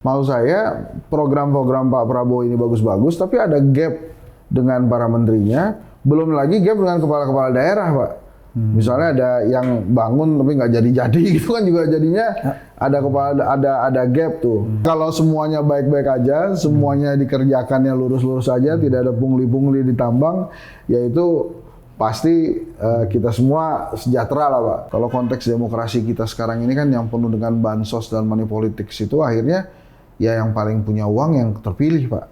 Maksud saya program-program Pak Prabowo ini bagus-bagus, tapi ada gap dengan para menterinya, belum lagi gap dengan kepala-kepala daerah, Pak. Misalnya ada yang bangun tapi nggak jadi-jadi gitu kan juga jadinya ada gap tuh. Kalau semuanya baik-baik aja, semuanya dikerjakannya lurus-lurus aja, tidak ada pungli-pungli ditambang, yaitu pasti kita semua sejahtera lah, Pak. Kalau konteks demokrasi kita sekarang ini kan yang penuh dengan bansos dan money politics itu akhirnya ya yang paling punya uang yang terpilih, Pak.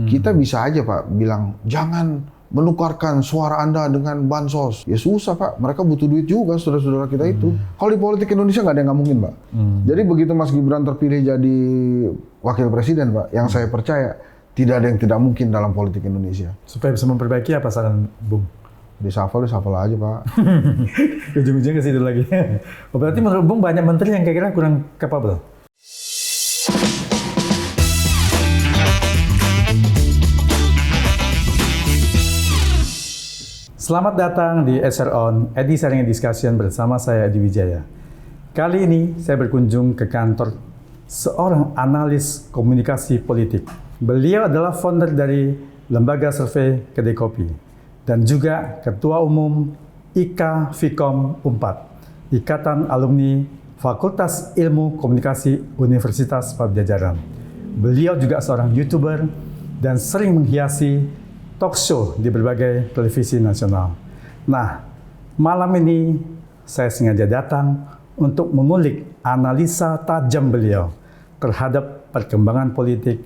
Kita bisa aja, Pak, bilang jangan menukarkan suara Anda dengan bansos. Ya susah, Pak. Mereka butuh duit juga, saudara-saudara kita itu. Kalau di politik Indonesia nggak ada yang nggak mungkin, Pak. Jadi begitu Mas Gibran terpilih jadi wakil presiden, Pak, yang saya percaya tidak ada yang tidak mungkin dalam politik Indonesia. Supaya bisa memperbaiki apa saran Bung? Disafal aja, Pak. Ujung-ujungnya ke situ lagi. Berarti menurut Bung banyak menteri yang kira-kira kurang capable? Selamat datang di SR On, Edi Sharing Discussion bersama saya Edi Wijaya. Kali ini saya berkunjung ke kantor seorang analis komunikasi politik. Beliau adalah founder dari lembaga survei Kedai Kopi dan juga Ketua Umum IKA Fikom Unpad, Ikatan Alumni Fakultas Ilmu Komunikasi Universitas Padjadjaran. Beliau juga seorang YouTuber dan sering menghiasi talk show di berbagai televisi nasional. Nah, malam ini saya sengaja datang untuk mengulik analisa tajam beliau terhadap perkembangan politik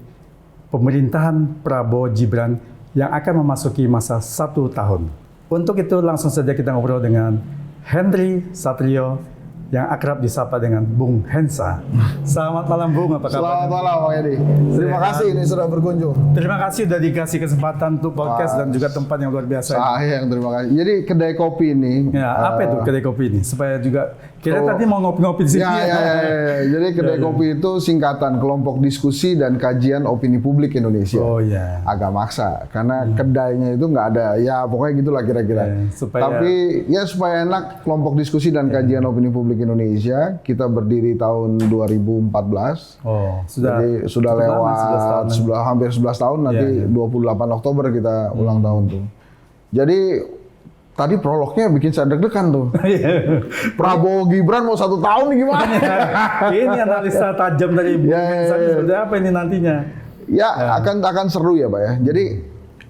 pemerintahan Prabowo Gibran yang akan memasuki masa 1 tahun. Untuk itu langsung saja kita ngobrol dengan Henry Satrio yang akrab disapa dengan Bung Hensa. Selamat malam Bung, apa kabar? Selamat malam, Pak Edi. Terima kasih ini sudah berkunjung. Terima kasih sudah dikasih kesempatan untuk podcast dan juga tempat yang luar biasa. Saya yang terima kasih. Jadi kedai kopi ini. Ya, apa itu kedai kopi ini? Supaya juga kita tadi mau ngopi-ngopi di sini. Ya. Jadi kedai kopi itu singkatan kelompok diskusi dan kajian opini publik Indonesia. Oh iya. Agak maksa karena kedainya itu nggak ada. Ya pokoknya gitulah kira-kira. Tapi ya supaya enak, kelompok diskusi dan kajian opini publik Indonesia, kita berdiri tahun 2014. Oh, jadi sudah lewat hampir 11 tahun, nanti 28 Oktober kita ulang tahun tuh. Jadi tadi prolognya bikin saya deg-degan tuh. Prabowo Gibran mau 1 tahun nih gimana? Ini analisa tajam dari Bung Hensa seperti apa ini nantinya? Ya, akan seru ya, Pak ya. Jadi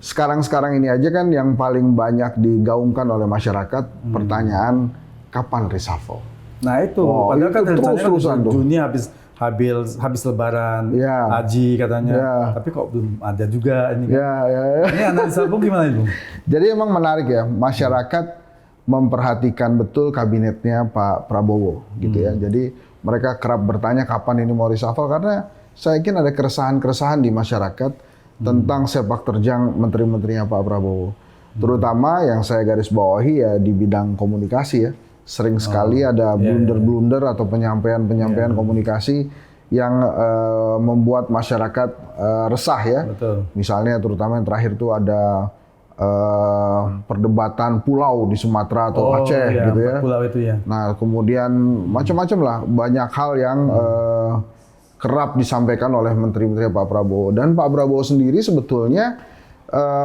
sekarang ini aja kan yang paling banyak digaungkan oleh masyarakat pertanyaan kapan reshuffle. Nah itu, padahal kan rencananya Juni habis Lebaran, haji katanya, tapi kok belum ada juga ini. Ini analisa Bung gimana Bung? Jadi emang menarik ya, masyarakat memperhatikan betul kabinetnya Pak Prabowo gitu ya. Jadi mereka kerap bertanya kapan ini mau reshuffle karena saya yakin ada keresahan-keresahan di masyarakat tentang sepak terjang menteri-menterinya Pak Prabowo. Terutama yang saya garis bawahi ya di bidang komunikasi ya. Sering sekali ada blunder-blunder atau penyampaian komunikasi yang membuat masyarakat resah ya. Betul. Misalnya terutama yang terakhir itu ada perdebatan pulau di Sumatera atau Aceh gitu ya. Pulau itu ya. Nah kemudian macam-macam lah, banyak hal yang kerap disampaikan oleh menteri-menteri Pak Prabowo. Dan Pak Prabowo sendiri sebetulnya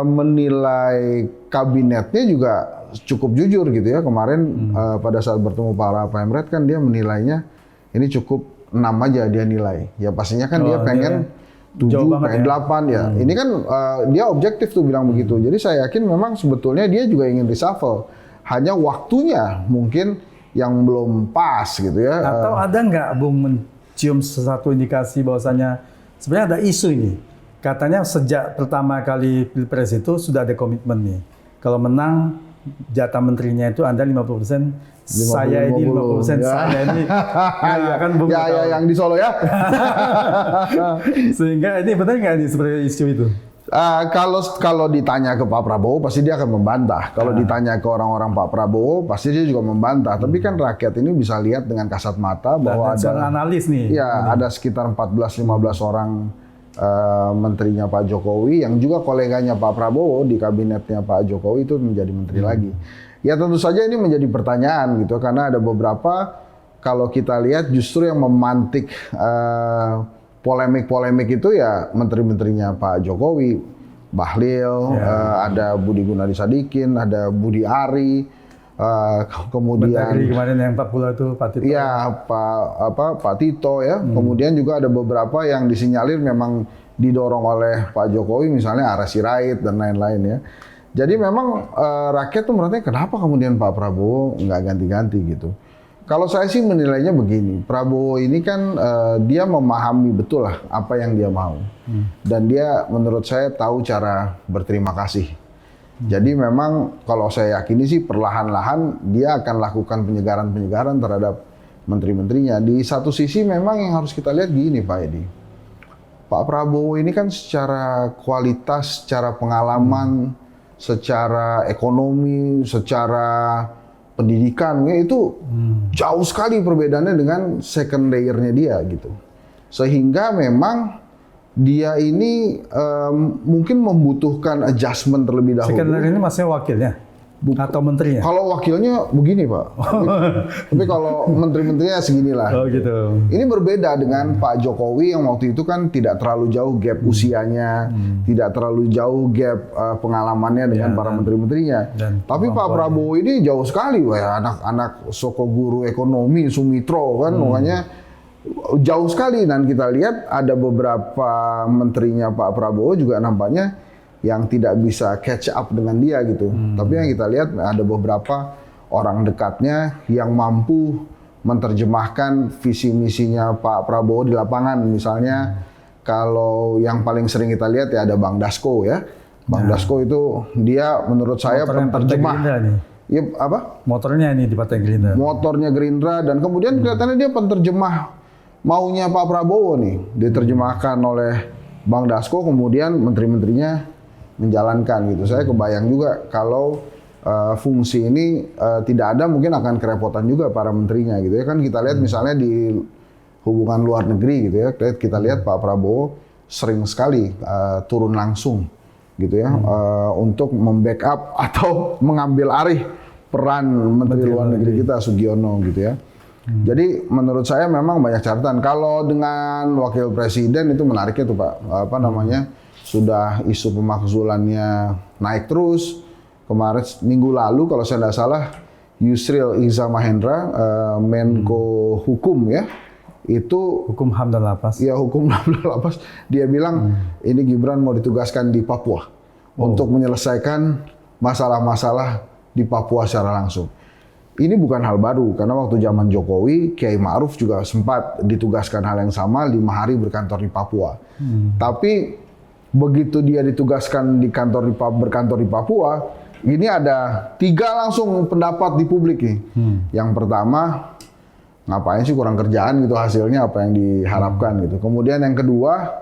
menilai kabinetnya juga cukup jujur gitu ya. Kemarin pada saat bertemu para pemret kan dia menilainya ini cukup 6 aja dia nilai. Ya pastinya kan dia pengen 7, pengen 8 ya. Ini kan dia objektif tuh bilang begitu. Jadi saya yakin memang sebetulnya dia juga ingin reshuffle. Hanya waktunya mungkin yang belum pas gitu ya. Atau ada nggak Bung mencium satu indikasi bahwasanya sebenarnya ada isu ini. Katanya sejak pertama kali Pilpres itu sudah ada komitmen nih. Kalau menang jatah menterinya itu Anda 50%, saya ini 50%, saya ini kan Bung yang di Solo ya. Sehingga ini benar nggak nih seperti isu itu? Kalau ditanya ke Pak Prabowo pasti dia akan membantah. Kalau ditanya ke orang-orang Pak Prabowo pasti dia juga membantah. Tapi kan rakyat ini bisa lihat dengan kasat mata bahwa ada analis nih. Ya, ada sekitar 14-15 orang menterinya Pak Jokowi yang juga koleganya Pak Prabowo di kabinetnya Pak Jokowi itu menjadi menteri lagi. Ya tentu saja ini menjadi pertanyaan gitu karena ada beberapa kalau kita lihat justru yang memantik polemik-polemik itu ya menteri-menterinya Pak Jokowi, Bahlil, ada Budi Gunadi Sadikin, ada Budi Ari, kemudian Mendagri kemarin yang 40 itu Pak Tito. iya Pak Tito ya. Kemudian juga ada beberapa yang disinyalir memang didorong oleh Pak Jokowi, misalnya Ara Sirait dan lain-lain ya. Jadi memang rakyat tuh merasa kenapa kemudian Pak Prabowo nggak ganti-ganti gitu. Kalau saya sih menilainya begini, Prabowo ini kan dia memahami betul lah apa yang dia mau. Dan dia menurut saya tahu cara berterima kasih. Jadi memang kalau saya yakini sih perlahan-lahan dia akan lakukan penyegaran-penyegaran terhadap menteri-menterinya. Di satu sisi memang yang harus kita lihat gini Pak Edi. Pak Prabowo ini kan secara kualitas, secara pengalaman, secara ekonomi, secara pendidikan itu jauh sekali perbedaannya dengan second layer-nya dia gitu. Sehingga memang dia ini mungkin membutuhkan adjustment terlebih dahulu. Second layer ini maksudnya wakilnya atau menterinya? Kalau wakilnya begini Pak, tapi kalau menteri-menterinya seginilah. Oh gitu. Ini berbeda dengan Pak Jokowi yang waktu itu kan tidak terlalu jauh gap usianya, tidak terlalu jauh gap pengalamannya dengan para menteri-menterinya. Tapi Pak Prabowo ini jauh sekali, wah anak-anak Soko Guru Ekonomi Sumitro kan, makanya jauh sekali. Dan kita lihat ada beberapa menterinya Pak Prabowo juga nampaknya yang tidak bisa catch up dengan dia gitu. Tapi yang kita lihat ada beberapa orang dekatnya yang mampu menerjemahkan visi misinya Pak Prabowo di lapangan. Misalnya kalau yang paling sering kita lihat ya ada Bang Dasko ya. Bang Dasko itu dia menurut saya penerjemah. Iya apa? Motornya ini di Partai Gerindra. Motornya Gerindra dan kemudian kelihatannya dia penerjemah maunya Pak Prabowo nih. Diterjemahkan oleh Bang Dasko, kemudian menteri-menterinya menjalankan gitu. Saya kebayang juga kalau fungsi ini tidak ada, mungkin akan kerepotan juga para menterinya gitu ya. Kan kita lihat misalnya di hubungan luar negeri gitu ya, kita lihat Pak Prabowo sering sekali turun langsung gitu ya, untuk membackup atau mengambil alih peran Menteri Luar Negeri kita Sugiono gitu ya. Jadi menurut saya memang banyak catatan. Kalau dengan Wakil Presiden itu menariknya tuh Pak, sudah isu pemakzulannya naik terus. Kemarin minggu lalu kalau saya tidak salah Yusril Iza Mahendra, Menko Hukum ya, itu Hukum HAM dan Lapas. Ya hukum HAM dan Lapas. Dia bilang ini Gibran mau ditugaskan di Papua untuk menyelesaikan masalah-masalah di Papua secara langsung. Ini bukan hal baru karena waktu zaman Jokowi, Kiai Ma'ruf juga sempat ditugaskan hal yang sama, 5 hari berkantor di Papua. Tapi begitu dia ditugaskan di berkantor di Papua, ini ada 3 langsung pendapat di publik nih. Yang pertama, ngapain sih kurang kerjaan gitu hasilnya apa yang diharapkan gitu. Kemudian yang kedua,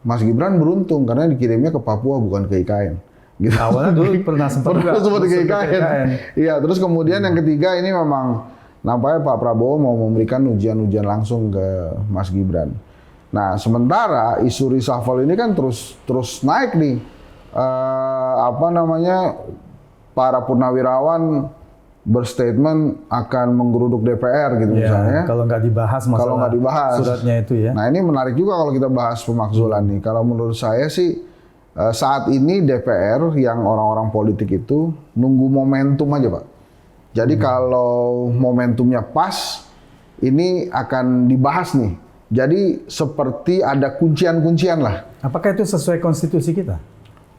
Mas Gibran beruntung karena dikirimnya ke Papua bukan ke IKN. Gitu. Awalnya dulu pernah sempat ke IKN. Iya, terus kemudian yang ketiga ini memang nampaknya Pak Prabowo mau memberikan ujian-ujian langsung ke Mas Gibran. Nah, sementara isu reshuffle ini kan terus naik nih. Para purnawirawan berstatement akan menggeruduk DPR gitu misalnya. Kalau nggak dibahas suratnya itu ya. Nah, ini menarik juga kalau kita bahas pemakzulan nih. Kalau menurut saya sih saat ini DPR yang orang-orang politik itu nunggu momentum aja Pak. Jadi kalau momentumnya pas, ini akan dibahas nih. Jadi seperti ada kuncian-kuncian lah. Apakah itu sesuai konstitusi kita?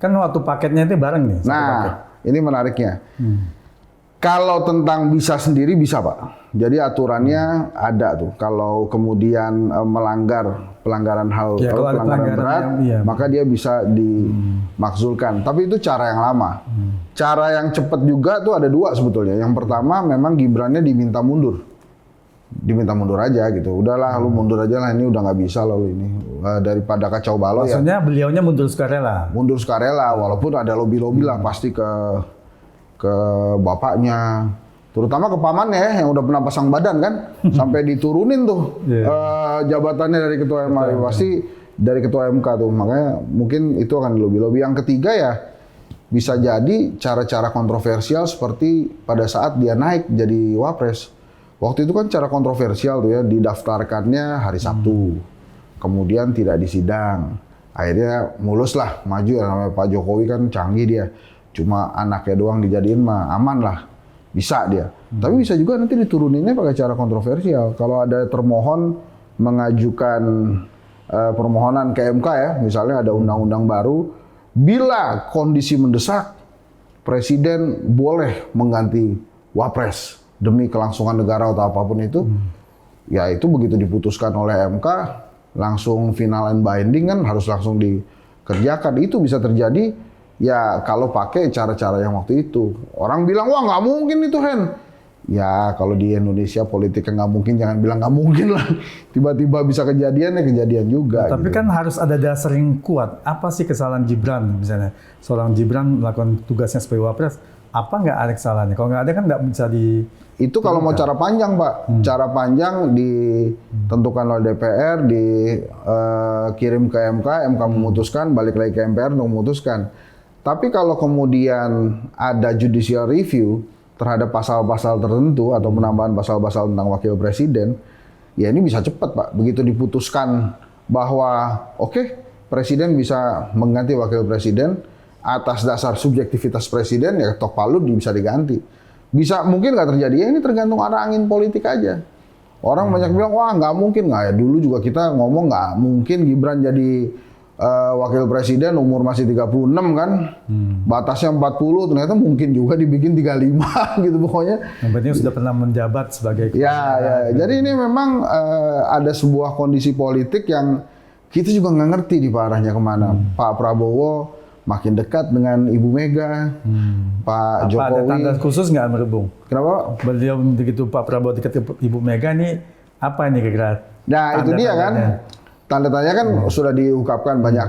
Kan waktu paketnya itu bareng nih. Nah, ini menariknya. Kalau tentang bisa sendiri bisa Pak. Jadi aturannya ada tuh. Kalau kemudian pelanggaran berat, maka dia bisa dimakzulkan. Tapi itu cara yang lama. Cara yang cepat juga tuh ada 2 sebetulnya. Yang pertama memang Gibrannya diminta mundur aja gitu. Udahlah lu mundur aja lah, ini udah nggak bisa lo ini. Daripada kacau balau. Maksudnya beliaunya mundur sukarela. Mundur sukarela walaupun ada lobby-lobby lah pasti ke bapaknya. Terutama ke pamannya yang udah pernah pasang badan kan. Sampai diturunin tuh jabatannya dari ketua MK. Pasti dari ketua MK tuh. Makanya mungkin itu akan lobby-lobby. Yang ketiga ya bisa jadi cara-cara kontroversial seperti pada saat dia naik jadi wapres. Waktu itu kan cara kontroversial tuh ya, didaftarkannya hari Sabtu. kemudian tidak disidang. Akhirnya mulus lah, maju ya, namanya Pak Jokowi kan canggih dia. Cuma anaknya doang dijadiin mah aman lah, bisa dia. Tapi bisa juga nanti dituruninnya pakai cara kontroversial. Kalau ada termohon mengajukan permohonan ke MK ya, misalnya ada undang-undang baru, bila kondisi mendesak, Presiden boleh mengganti Wapres demi kelangsungan negara atau apapun itu. Ya itu begitu diputuskan oleh MK, langsung final and binding kan harus langsung dikerjakan. Itu bisa terjadi ya kalau pakai cara-cara yang waktu itu. Orang bilang, wah nggak mungkin itu Hen. Ya kalau di Indonesia politiknya nggak mungkin, jangan bilang nggak mungkin lah. Tiba-tiba bisa kejadian ya kejadian juga. Tapi gitu. kan harus ada dasar yang kuat. Apa sih kesalahan Gibran misalnya? Seorang Gibran melakukan tugasnya sebagai Wapres, apa nggak ada kesalahannya? Kalau nggak ada kan nggak bisa di... Itu kalau mau cara panjang, Pak. Cara panjang ditentukan oleh DPR, dikirim ke MK, MK memutuskan, balik lagi ke MPR untuk memutuskan. Tapi kalau kemudian ada judicial review terhadap pasal-pasal tertentu atau penambahan pasal-pasal tentang wakil presiden, ya ini bisa cepat, Pak. Begitu diputuskan bahwa oke, presiden bisa mengganti wakil presiden atas dasar subjektivitas presiden, ya ketok palu bisa diganti. Bisa mungkin nggak terjadi, ya ini tergantung arah angin politik aja. Orang banyak bilang, wah nggak mungkin. Nggak ya, dulu juga kita ngomong nggak mungkin Gibran jadi wakil presiden umur masih 36 kan. Batasnya 40, ternyata mungkin juga dibikin 35 gitu pokoknya. Yang penting sudah pernah menjabat sebagai... Ya. Jadi ini memang ada sebuah kondisi politik yang kita juga nggak ngerti di arahnya kemana. Pak Prabowo makin dekat dengan Ibu Mega, Pak Jokowi. Apa ada tanda khusus nggak merebung? Kenapa? Beliau begitu Pak Prabowo dekat ke Ibu Mega nih, apa ini kira-kira? Nah itu dia kan, tanda tanya kan sudah diungkapkan banyak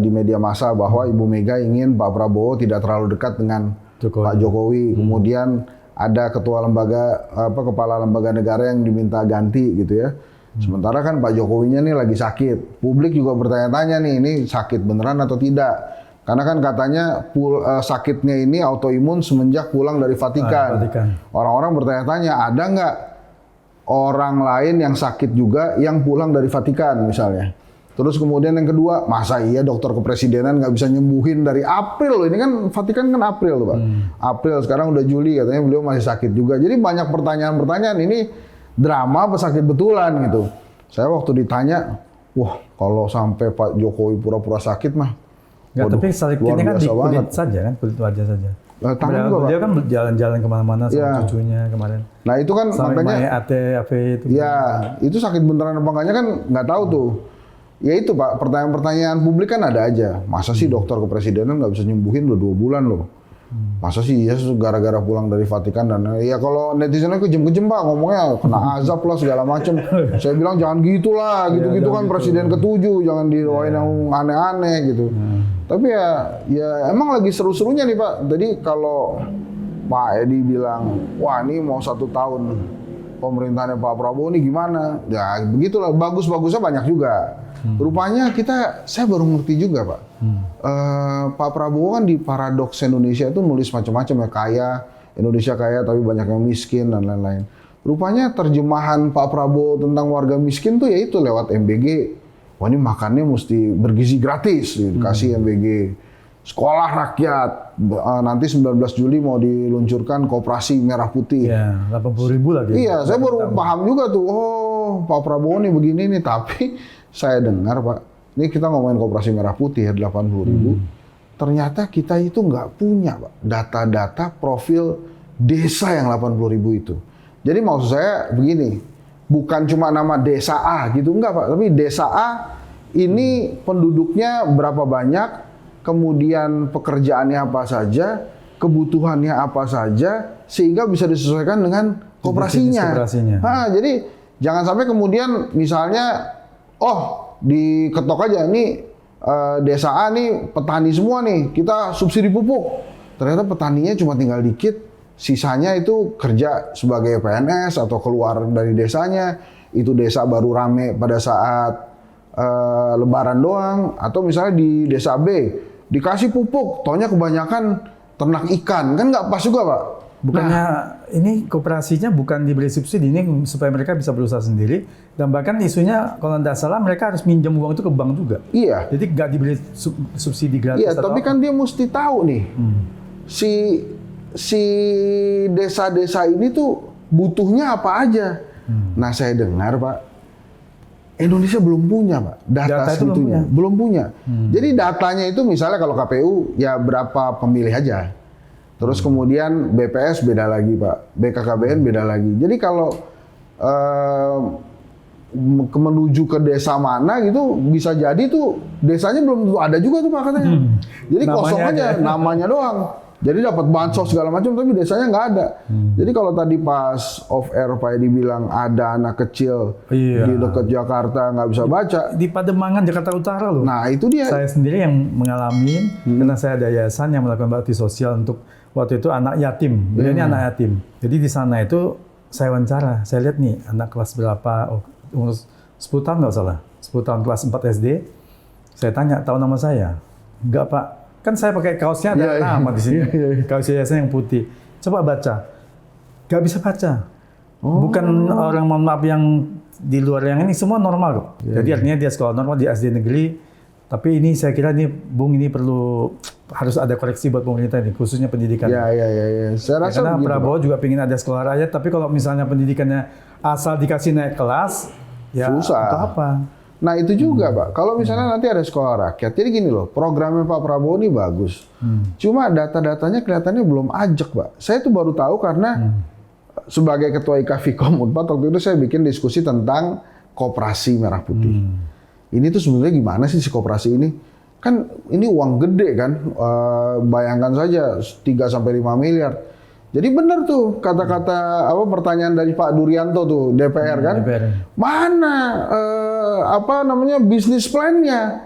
di media massa bahwa Ibu Mega ingin Pak Prabowo tidak terlalu dekat dengan Pak Jokowi. Kemudian ada ketua lembaga, kepala lembaga negara yang diminta ganti gitu ya. Sementara kan Pak Jokowinya nih lagi sakit. Publik juga bertanya-tanya nih, ini sakit beneran atau tidak? Karena kan katanya sakitnya ini autoimun semenjak pulang dari Vatikan. Orang-orang bertanya-tanya, ada nggak orang lain yang sakit juga yang pulang dari Vatikan misalnya? Terus kemudian yang kedua, masa iya dokter kepresidenan nggak bisa nyembuhin dari April loh? Ini kan Vatikan kan April tuh Pak. April, sekarang udah Juli, katanya beliau masih sakit juga. Jadi banyak pertanyaan-pertanyaan, ini drama apa sakit betulan gitu. Saya waktu ditanya, wah kalau sampai Pak Jokowi pura-pura sakit mah, nggak, tapi sakitnya kan di kulit saja kan, kulit wajah saja. Tangan juga, beliau kan jalan-jalan kemana-mana sama cucunya kemarin. Nah itu kan sama makanya AT itu. Ya, itu sakit beneran apa enggaknya kan nggak tahu tuh. Ya itu Pak, pertanyaan-pertanyaan publik kan ada aja. Masa sih dokter kepresidenan nggak bisa nyembuhin udah 2 bulan loh. Masa sih ya gara-gara pulang dari Vatikan dan ya kalau netizennya kejem-kejem Pak, ngomongnya kena azab lah segala macem. Saya bilang jangan gitulah, gitu-gitu kan presiden ke-7, jangan didoain yang aneh-aneh gitu. Tapi ya emang lagi seru-serunya nih Pak. Jadi kalau Pak Edi bilang, wah ini mau 1 tahun pemerintahannya Pak Prabowo ini gimana? Ya begitulah, bagus-bagusnya banyak juga. Rupanya saya baru ngerti juga Pak. Pak Prabowo kan di Paradoks Indonesia itu nulis macam-macam ya, kaya, Indonesia kaya tapi banyak yang miskin dan lain-lain. Rupanya terjemahan Pak Prabowo tentang warga miskin tuh yaitu lewat MBG. Wah ini makannya mesti bergizi gratis, dikasih MBG. Sekolah rakyat, nanti 19 Juli mau diluncurkan Koperasi Merah Putih. Iya, 80.000 lagi. Iya, saya baru paham juga tuh, oh Pak Prabowo nih begini nih, tapi saya dengar Pak, ini kita ngomongin Koperasi Merah Putih ya 80.000, ternyata kita itu nggak punya Pak, data-data profil desa yang 80.000 itu. Jadi maksud saya begini, bukan cuma nama desa A gitu, enggak Pak, tapi desa A ini penduduknya berapa banyak, kemudian pekerjaannya apa saja, kebutuhannya apa saja, sehingga bisa disesuaikan dengan koperasinya. Jadi jangan sampai kemudian misalnya, diketok aja ini desa A nih petani semua nih, kita subsidi pupuk. Ternyata petaninya cuma tinggal dikit, sisanya itu kerja sebagai PNS atau keluar dari desanya. Itu desa baru rame pada saat Lebaran doang, atau misalnya di desa B dikasih pupuk, taunya kebanyakan ternak ikan, kan nggak pas juga Pak. Bukannya ini koperasinya bukan diberi subsidi, ini supaya mereka bisa berusaha sendiri, dan bahkan isunya kalau tidak salah mereka harus minjem uang itu ke bank juga. Iya. Jadi nggak diberi subsidi gratis. Iya, tapi kan dia mesti tahu nih, si desa-desa ini tuh butuhnya apa aja. Nah, saya dengar Pak, Indonesia belum punya Pak data segitunya, belum punya. Jadi datanya itu misalnya kalau KPU ya berapa pemilih aja. Terus kemudian BPS beda lagi Pak, BKKBN beda lagi. Jadi kalau menuju ke desa mana gitu bisa jadi tuh desanya belum ada juga tuh Pak katanya. Jadi kosong aja, namanya doang. Jadi dapat bansos segala macam tapi desanya nggak ada. Jadi kalau tadi pas off air Pak Edi bilang ada anak kecil di dekat Jakarta nggak bisa baca. Di Pademangan Jakarta Utara loh. Nah itu dia. Saya sendiri yang mengalami karena saya ada yayasan yang melakukan bakti sosial untuk waktu itu anak yatim. Beliau ini anak yatim. Jadi di sana itu saya wawancara. Saya lihat nih anak kelas berapa, umur 10 tahun nggak salah. 10 tahun kelas 4 SD. Saya tanya, tahu nama saya? Enggak Pak. Kan saya pakai kaosnya ada nama di sini. Kaos yayasan yang putih. Coba baca. Nggak bisa baca. Bukan orang mohon maaf yang di luar yang ini semua normal kok. Jadi artinya dia sekolah normal di SD negeri. Tapi ini saya kira ini Bung ini perlu harus ada koreksi buat pemerintah ini khususnya pendidikan. Iya. Saya rasa karena Prabowo juga pengen ada sekolah rakyat, tapi kalau misalnya pendidikannya asal dikasih naik kelas, ya susah. Untuk apa? Nah itu juga Pak, kalau misalnya nanti ada sekolah rakyat, jadi gini loh, programnya Pak Prabowo ini bagus. Cuma data-datanya kelihatannya belum ajak Pak. Saya tuh baru tahu karena sebagai ketua IKFIKOM Unpad waktu itu saya bikin diskusi tentang koperasi merah putih. Ini tuh sebenarnya gimana sih si koperasi ini? Kan ini uang gede kan, bayangkan saja 3-5 miliar. Jadi benar tuh kata-kata pertanyaan dari Pak Durianto tuh DPR kan, mana bisnis plan-nya?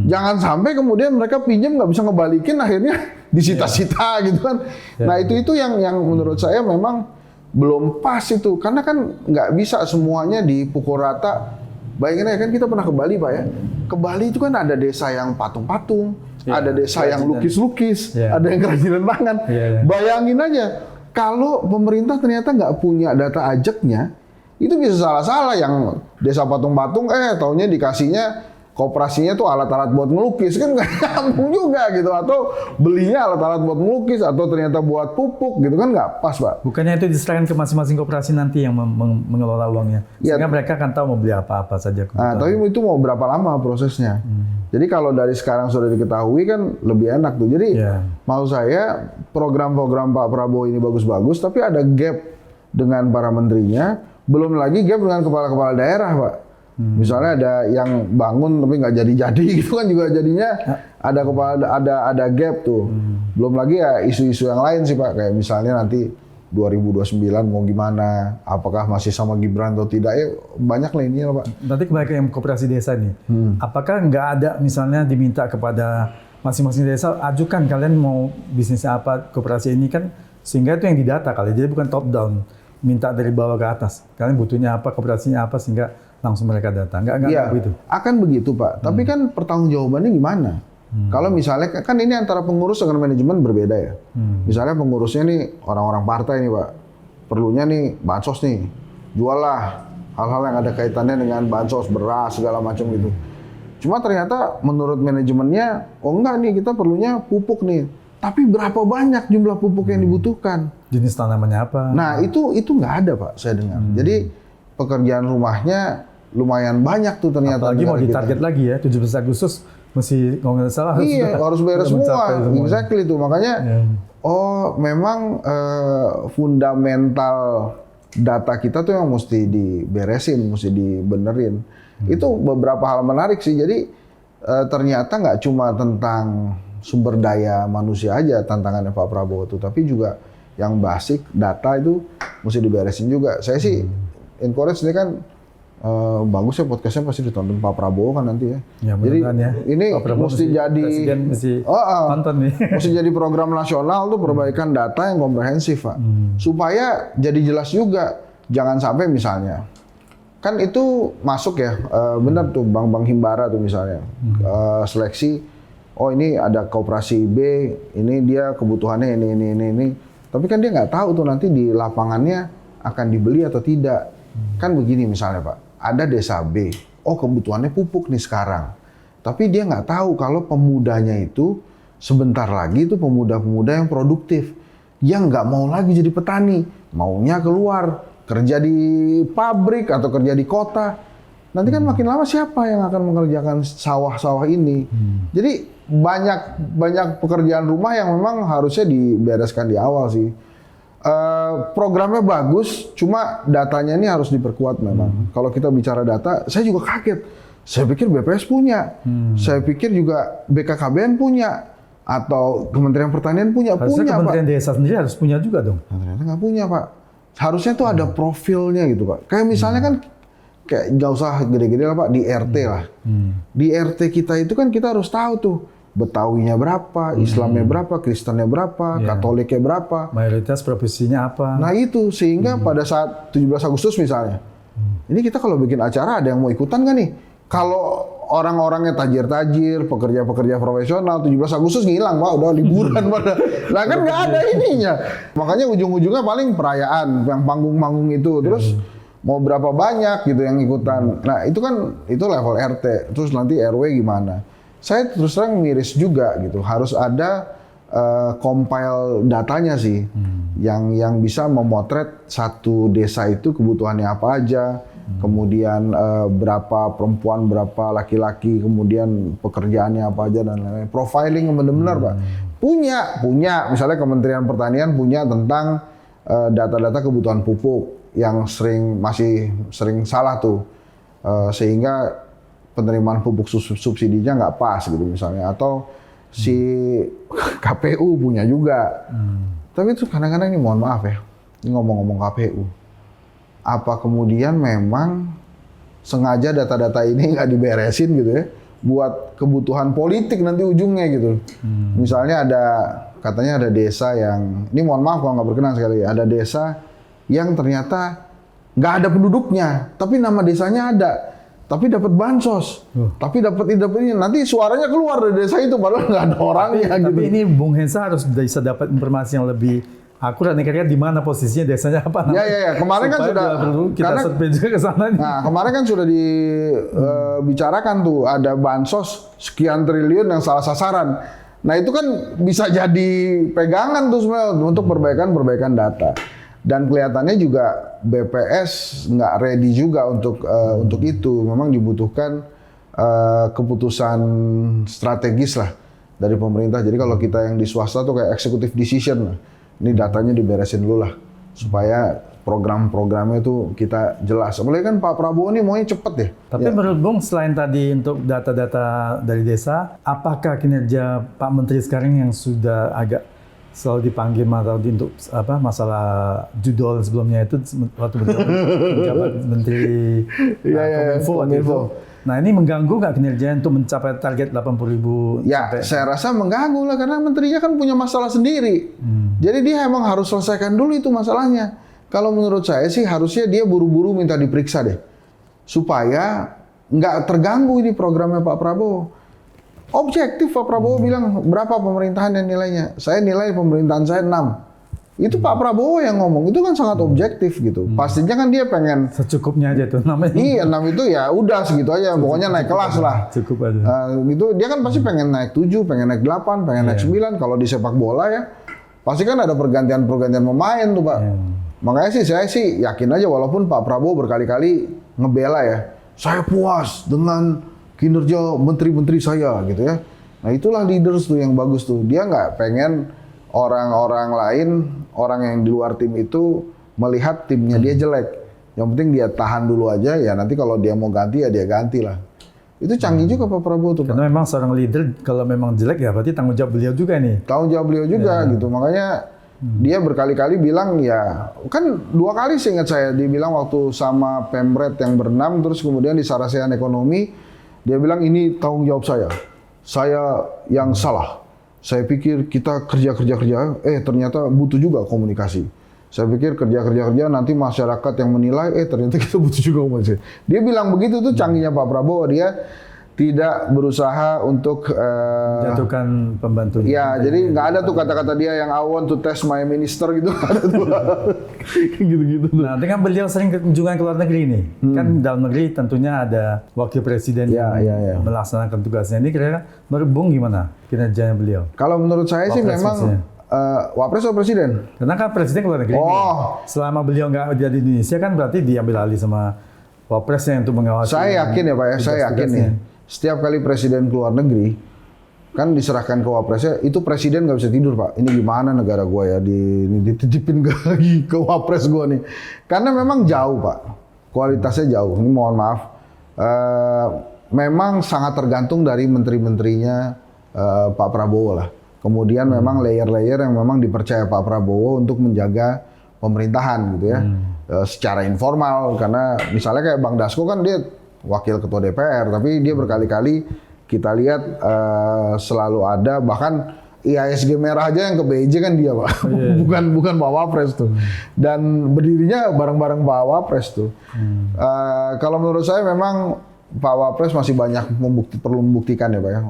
Jangan sampai kemudian mereka pinjam nggak bisa ngebalikin akhirnya disita-sita gitu kan. Nah itu yang menurut saya memang belum pas itu karena kan nggak bisa semuanya dipukul rata. Bayangin aja kan kita pernah ke Bali Pak ya. Ke Bali itu kan ada desa yang patung-patung, ada desa yang lukis-lukis, ada yang kerajinan tangan. Bayangin aja kalau pemerintah ternyata nggak punya data ajaknya, itu bisa salah-salah yang desa patung-patung, taunya dikasihnya koperasinya tuh alat-alat buat ngelukis kan nggak nyambung juga gitu, atau belinya alat-alat buat ngelukis atau ternyata buat pupuk gitu kan nggak pas Pak. Bukannya itu diserahkan ke masing-masing koperasi nanti yang mengelola uangnya, sehingga mereka akan tahu mau beli apa-apa saja. Nah, tapi itu mau berapa lama prosesnya? Jadi kalau dari sekarang sudah diketahui kan lebih enak tuh. Jadi mau saya program-program Pak Prabowo ini bagus-bagus, tapi ada gap dengan para menterinya, belum lagi gap dengan kepala-kepala daerah Pak. Misalnya ada yang bangun tapi nggak jadi-jadi gitu kan juga jadinya ada gap tuh. Belum lagi ya isu-isu yang lain sih Pak, kayak misalnya nanti 2029 mau gimana, apakah masih sama Gibran atau tidak, banyak lah ini Pak. Nanti kembali ke yang koperasi desa nih, apakah nggak ada misalnya diminta kepada masing-masing desa, ajukan kalian mau bisnisnya apa, koperasi ini kan, sehingga itu yang didata kali, jadi bukan top down, minta dari bawah ke atas, kalian butuhnya apa, koperasinya apa, sehingga langsung mereka datang, nggak begitu? Akan begitu Pak, tapi kan pertanggungjawabannya gimana? Kalau misalnya, kan ini antara pengurus dengan manajemen berbeda ya. Misalnya pengurusnya nih orang-orang partai nih Pak, perlunya nih bansos nih, jual lah hal-hal yang ada kaitannya dengan bansos, beras, segala macam gitu. Cuma ternyata menurut manajemennya, oh enggak nih kita perlunya pupuk nih. Tapi berapa banyak jumlah pupuk yang dibutuhkan? Jenis tanamannya apa? Nah itu nggak ada Pak, saya dengar. Jadi pekerjaan rumahnya lumayan banyak tuh ternyata. Apalagi mau ditarget lagi ya, 17 Agustus mesti kalau nggak salah harus beres semua. Exactly itu. Makanya memang fundamental data kita tuh yang mesti diberesin, mesti dibenerin. Itu beberapa hal menarik sih. Jadi ternyata nggak cuma tentang sumber daya manusia aja tantangannya Pak Prabowo itu, tapi juga yang basic data itu mesti diberesin juga. Saya sih encourage ini kan bagus ya podcastnya, pasti ditonton Pak Prabowo kan nanti ya. Jadi ini mesti jadi nonton nih. Mesti jadi program nasional tuh perbaikan data yang komprehensif Pak. Supaya jadi jelas juga, jangan sampai misalnya kan itu masuk ya, benar tuh bank-bank himbara tuh misalnya seleksi, oh ini ada koperasi B, ini dia kebutuhannya ini. Tapi kan dia nggak tahu tuh nanti di lapangannya akan dibeli atau tidak. Kan begini misalnya Pak, ada desa B, oh kebutuhannya pupuk nih sekarang. Tapi dia nggak tahu kalau pemudanya itu sebentar lagi itu pemuda-pemuda yang produktif, yang nggak mau lagi jadi petani, maunya keluar, kerja di pabrik atau kerja di kota. Nanti kan makin lama siapa yang akan mengerjakan sawah-sawah ini? Jadi banyak pekerjaan rumah yang memang harusnya dibereskan di awal sih. Programnya bagus, cuma datanya ini harus diperkuat memang. Kalau kita bicara data, saya juga kaget. Saya pikir BPS punya, saya pikir juga BKKBN punya, atau Kementerian Pertanian punya, Harusnya Kementerian Desa sendiri harus punya juga dong. Nah, ternyata nggak punya Pak. Harusnya tuh ada profilnya gitu Pak. Kayak misalnya kan, kayak nggak usah gede-gede lah Pak, di RT lah. Di RT kita itu kan kita harus tahu tuh, Betawinya berapa, Islamnya berapa, Kristennya berapa, Katoliknya berapa. Mayoritas profesinya apa. Nah itu, sehingga pada saat 17 Agustus misalnya, ini kita kalau bikin acara ada yang mau ikutan nggak nih? Kalau orang-orangnya tajir-tajir, pekerja-pekerja profesional, 17 Agustus ngilang Pak, udah liburan pada. Lah kan nggak ada ininya. Makanya ujung-ujungnya paling perayaan, yang panggung-panggung itu. Terus mau berapa banyak gitu yang ikutan. Nah itu kan, itu level RT. Terus nanti RW gimana? Saya terus terang miris juga gitu. Harus ada compile datanya sih, yang bisa memotret satu desa itu kebutuhannya apa aja, kemudian berapa perempuan, berapa laki-laki, kemudian pekerjaannya apa aja dan lain-lain. Profiling yang benar-benar Pak. Punya. Misalnya Kementerian Pertanian punya tentang data-data kebutuhan pupuk yang masih sering salah tuh, sehingga penerimaan pupuk subsidinya nggak pas gitu misalnya, atau si KPU punya juga. Tapi itu kadang-kadang ini mohon maaf ya, ini ngomong-ngomong KPU, apa kemudian memang sengaja data-data ini nggak diberesin gitu ya, buat kebutuhan politik nanti ujungnya gitu. Misalnya katanya ada desa yang, ini mohon maaf kalau nggak berkenan sekali, ada desa yang ternyata nggak ada penduduknya, tapi nama desanya ada. Tapi dapat bansos, tapi dapat ini, nanti suaranya keluar dari desa itu padahal nggak ada orangnya. Tapi ini Bung Hensa harus bisa dapat informasi yang lebih akurat nih, kira-kira di mana posisinya desanya apa. Ya. Kemarin kan sudah kita survei juga ke sana. Nah, kemarin kan sudah dibicarakan tuh ada bansos sekian triliun yang salah sasaran. Nah itu kan bisa jadi pegangan tuh sebenarnya untuk perbaikan data. Dan kelihatannya juga BPS nggak ready juga untuk itu. Memang dibutuhkan keputusan strategis lah dari pemerintah. Jadi kalau kita yang di swasta tuh kayak executive decision lah. Ini datanya diberesin dulu lah supaya program-programnya itu kita jelas. Apalagi kan Pak Prabowo ini maunya cepet ya. Tapi menurut Bung, selain tadi untuk data-data dari desa, apakah kinerja Pak Menteri sekarang yang sudah agak selalu dipanggil untuk masalah judul sebelumnya itu waktu menjabat Menteri Kominfo. Nah ini mengganggu nggak kinerja untuk mencapai target 80.000? Ya, saya rasa mengganggu lah karena menterinya kan punya masalah sendiri. Jadi dia emang harus selesaikan dulu itu masalahnya. Kalau menurut saya sih harusnya dia buru-buru minta diperiksa deh, supaya nggak terganggu ini programnya Pak Prabowo. Objektif Pak Prabowo bilang berapa pemerintahan yang nilainya. Saya nilai pemerintahan saya 6. Itu Pak Prabowo yang ngomong. Itu kan sangat objektif gitu. Pastinya kan dia pengen secukupnya aja tuh namanya. Iya, 6 itu ya udah segitu aja. Pokoknya naik kelas lah. Cukup aja. Gitu dia kan pasti pengen naik 7, pengen naik 8, pengen naik 9. Kalau di sepak bola ya pasti kan ada pergantian pemain tuh Pak. Makanya sih saya sih yakin aja walaupun Pak Prabowo berkali-kali ngebela ya. Saya puas dengan kinerja menteri-menteri saya gitu ya. Nah itulah leaders tuh yang bagus tuh. Dia nggak pengen orang-orang lain, orang yang di luar tim itu melihat timnya dia jelek. Yang penting dia tahan dulu aja ya, nanti kalau dia mau ganti ya dia ganti lah. Itu canggih juga Pak Prabowo tuh. Karena memang seorang leader kalau memang jelek ya berarti tanggung jawab beliau juga nih. Tanggung jawab beliau juga gitu. Makanya dia berkali-kali bilang ya, kan 2 kali seingat saya dia bilang waktu sama Pemret yang berenam, terus kemudian di Sarasehan Ekonomi dia bilang ini tanggung jawab saya yang salah. Saya pikir kita kerja, ternyata butuh juga komunikasi. Saya pikir kerja nanti masyarakat yang menilai, ternyata kita butuh juga komunikasi. Dia bilang begitu tuh canggihnya Pak Prabowo, dia tidak berusaha untuk jatuhkan pembantu. ya, jadi nggak ada tuh kata-kata dia yang I want to test my minister gitu. Ada tuh. Gitu-gitu tuh. Nah, dengan beliau sering kunjungan ke luar negeri nih, kan dalam negeri tentunya ada wakil presiden yang melaksanakan tugasnya. Ini kira-kira menurut Bung gimana kinerjanya beliau? Kalau menurut saya sih Wapres memang Wapres atau presiden? Karena kan presiden ke luar negeri. Oh. Selama beliau nggak ada di Indonesia kan berarti diambil alih sama Wapresnya untuk mengawasi. Saya yakin ya Pak ya, saya yakin nih. Setiap kali presiden ke luar negeri, kan diserahkan ke Wapresnya, itu presiden nggak bisa tidur Pak. Ini gimana negara gua ya, dititipin ke Wapres gua nih. Karena memang jauh Pak, kualitasnya jauh. Ini mohon maaf, memang sangat tergantung dari menteri-menterinya Pak Prabowo lah. Kemudian memang layer-layer yang memang dipercaya Pak Prabowo untuk menjaga pemerintahan gitu ya, secara informal. Karena misalnya kayak Bang Dasko kan dia wakil ketua DPR, tapi dia berkali-kali kita lihat selalu ada, bahkan IASG merah aja yang ke BJ kan dia Pak, bukan Pak Wapres tuh, dan berdirinya bareng-bareng Pak Wapres tuh. Kalau menurut saya memang Pak Wapres masih banyak perlu membuktikan ya Pak ya.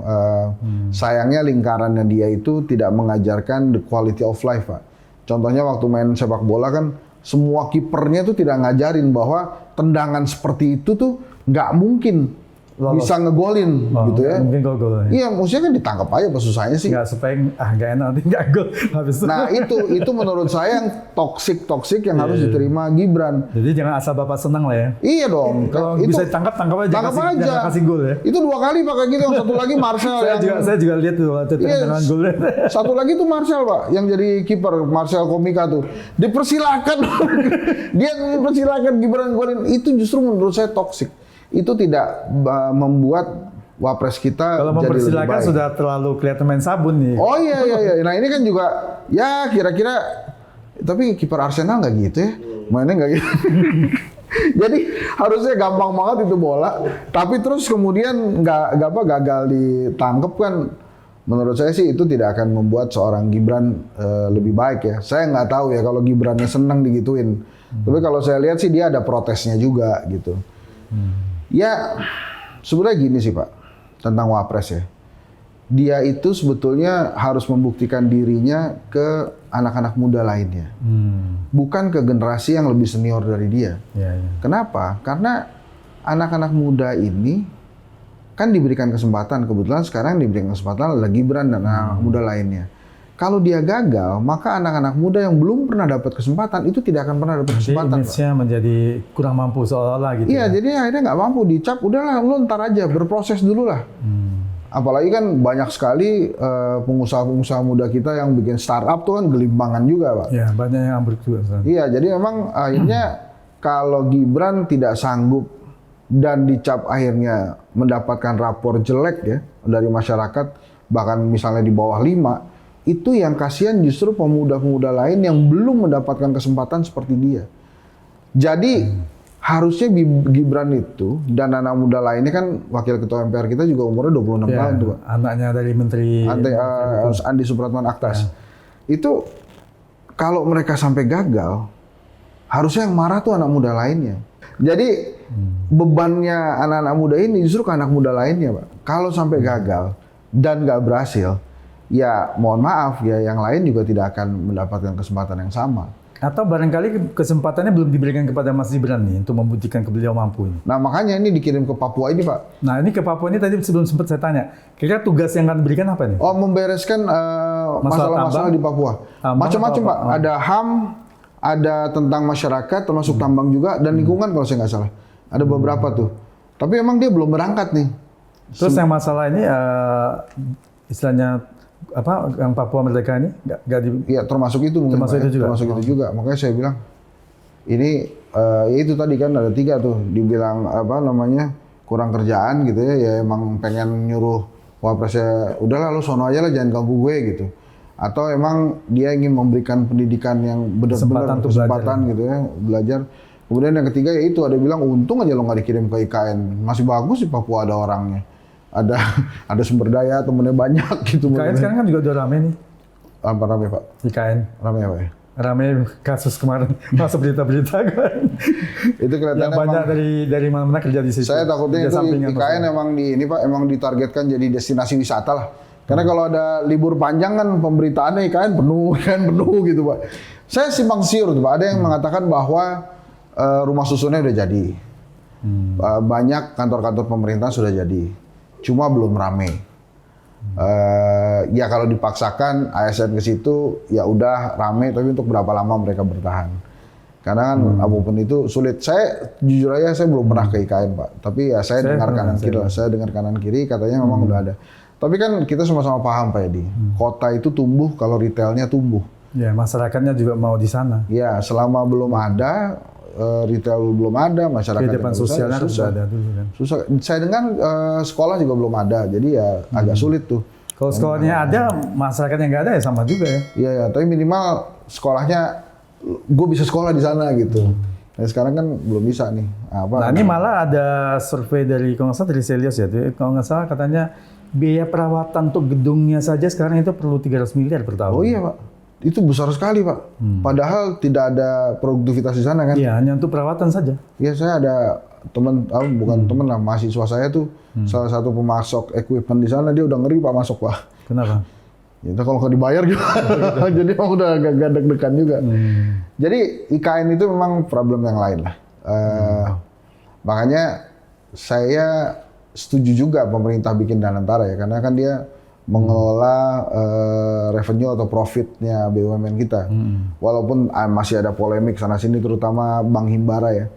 Sayangnya lingkarannya dia itu tidak mengajarkan the quality of life Pak. Contohnya waktu main sepak bola kan semua kipernya tuh tidak ngajarin bahwa tendangan seperti itu tuh nggak mungkin bisa ngegolin gitu ya. Mungkin gol-gol. Iya, maksudnya kan ditangkap aja apa susahnya sih. Nggak supaya nggak enak nanti nggak gol habis itu. Nah itu menurut saya yang toksik yang harus diterima Gibran. Jadi jangan asal bapak senang lah ya. Iya dong. Kalau itu, bisa ditangkap tangkap aja. Jangan kasih gol ya. Itu 2 kali pakai gitu. Yang satu lagi Marcel. saya juga lihat tuh tendangan golnya. Satu lagi tuh Marcel Pak, yang jadi kiper Marcel Komika tuh. Dipersilakan. Dia dipersilakan Gibran golin. Itu justru menurut saya toksik. Itu tidak membuat Wapres kita kalau jadi lebih mempersilakan baik. Sudah terlalu kelihatan main sabun nih. Oh iya. Nah ini kan juga ya kira-kira, tapi kiper Arsenal nggak gitu ya, mainnya nggak gitu. Jadi harusnya gampang banget itu bola, tapi terus kemudian gagal ditangkep kan. Menurut saya sih itu tidak akan membuat seorang Gibran lebih baik ya. Saya nggak tahu ya kalau Gibrannya senang digituin. Tapi kalau saya lihat sih dia ada protesnya juga gitu. Ya, sebenarnya gini sih Pak, tentang Wapres ya. Dia itu sebetulnya harus membuktikan dirinya ke anak-anak muda lainnya. Bukan ke generasi yang lebih senior dari dia. Ya. Kenapa? Karena anak-anak muda ini kan diberikan kesempatan. Kebetulan sekarang diberikan kesempatan adalah Gibran dan anak-anak muda lainnya. Kalau dia gagal, maka anak-anak muda yang belum pernah dapat kesempatan itu tidak akan pernah dapat kesempatan. Image-nya menjadi kurang mampu seolah-olah gitu. Iya, jadi akhirnya nggak mampu, dicap, udahlah lu ntar aja, berproses dulu lah. Apalagi kan banyak sekali pengusaha-pengusaha muda kita yang bikin startup tuh kan gelimpangan juga Pak. Iya, banyak yang ambruk juga. Iya, jadi memang akhirnya kalau Gibran tidak sanggup dan dicap akhirnya mendapatkan rapor jelek ya dari masyarakat, bahkan misalnya di bawah 5, itu yang kasihan justru pemuda-pemuda lain yang belum mendapatkan kesempatan seperti dia. Jadi harusnya Gibran itu dan anak muda lainnya kan wakil ketua MPR kita juga umurnya 26 tahun tuh Pak. Anaknya dari Menteri Andi Supratman Aktas. Itu kalau mereka sampai gagal, harusnya yang marah tuh anak muda lainnya. Jadi bebannya anak-anak muda ini justru ke anak muda lainnya Pak. Kalau sampai gagal dan nggak berhasil, ya mohon maaf ya yang lain juga tidak akan mendapatkan kesempatan yang sama. Atau barangkali kesempatannya belum diberikan kepada Mas Gibran nih untuk membuktikan ke beliau mampu ini. Nah makanya ini dikirim ke Papua ini Pak. Nah ini ke Papua ini tadi sebelum sempat saya tanya, kira-kira tugas yang akan diberikan apa nih? Oh membereskan masalah-masalah di Papua. Macam-macam Pak. Ada HAM, ada tentang masyarakat termasuk tambang juga dan lingkungan kalau saya nggak salah. Ada beberapa tuh. Tapi emang dia belum berangkat nih. Terus yang masalah ini istilahnya apa yang Papua Merdeka ini nggak di... Iya termasuk itu mungkin termasuk itu juga. Termasuk itu juga. Makanya saya bilang ini ya itu tadi kan ada 3 tuh dibilang apa namanya kurang kerjaan gitu ya. Ya emang pengen nyuruh Wapresnya udahlah lu sono aja lah jangan ganggu gue gitu. Atau emang dia ingin memberikan pendidikan yang benar-benar kesempatan gitu ya belajar. Kemudian yang ketiga ya itu ada bilang untung aja lo nggak dikirim ke IKN. Masih bagus di Papua ada orangnya. Ada sumber daya, temennya banyak gitu. IKN sekarang kan juga udah rame nih. Apa rame Pak? IKN. Rame apa ya? ramai kasus kemarin masuk berita-berita kan. Itu kelihatannya Yang banyak dari mana-mana kerja di situ. saya takutnya Kerja itu sampingan IKN maksudnya. emang emang ditargetkan jadi destinasi wisata lah. Karena kalau ada libur panjang kan pemberitaannya IKN penuh gitu Pak. Saya simpang siur tuh Pak. Ada yang mengatakan bahwa rumah susunnya udah jadi. Banyak kantor-kantor pemerintah sudah jadi. Cuma belum rame. Ya kalau dipaksakan ASN ke situ ya udah rame, tapi untuk berapa lama mereka bertahan? Karena kan apapun itu sulit. Saya jujur aja saya belum pernah ke IKN Pak, tapi ya saya dengar kanan kiri lah. Saya dengar kanan kiri katanya memang udah ada. Tapi kan kita sama-sama paham Pak Edi, kota itu tumbuh kalau retailnya tumbuh. Ya masyarakatnya juga mau di sana. Ya selama belum ada retail belum ada, masyarakat Kehidupan sosialnya harus susah. ada dulu kan. Susah. Saya dengar sekolah juga belum ada, jadi ya agak sulit tuh. Kalau sekolahnya ada, masyarakatnya nggak ada ya sama juga ya. Iya ya, tapi minimal sekolahnya gue bisa sekolah di sana gitu. Nah, sekarang kan belum bisa nih. Nah ini malah ada survei dari kalau nggak salah dari Celios ya, kalau nggak salah katanya biaya perawatan untuk gedungnya saja sekarang itu perlu 300 miliar per tahun. Oh iya Pak. Itu besar sekali Pak. Padahal tidak ada produktivitas di sana kan. Iya, hanya untuk perawatan saja. Iya, saya ada teman, bukan teman lah, mahasiswa saya tuh salah satu pemasok equipment di sana, dia udah ngeri Pak masuk Pak. Kenapa? Ya, kalau nggak dibayar gimana? Jadi emang udah agak deg-degan juga. Jadi IKN itu memang problem yang lain lah. Makanya saya setuju juga pemerintah bikin Danantara ya, karena kan dia mengelola revenue atau profitnya BUMN kita. Walaupun masih ada polemik sana-sini, terutama Bank Himbara ya.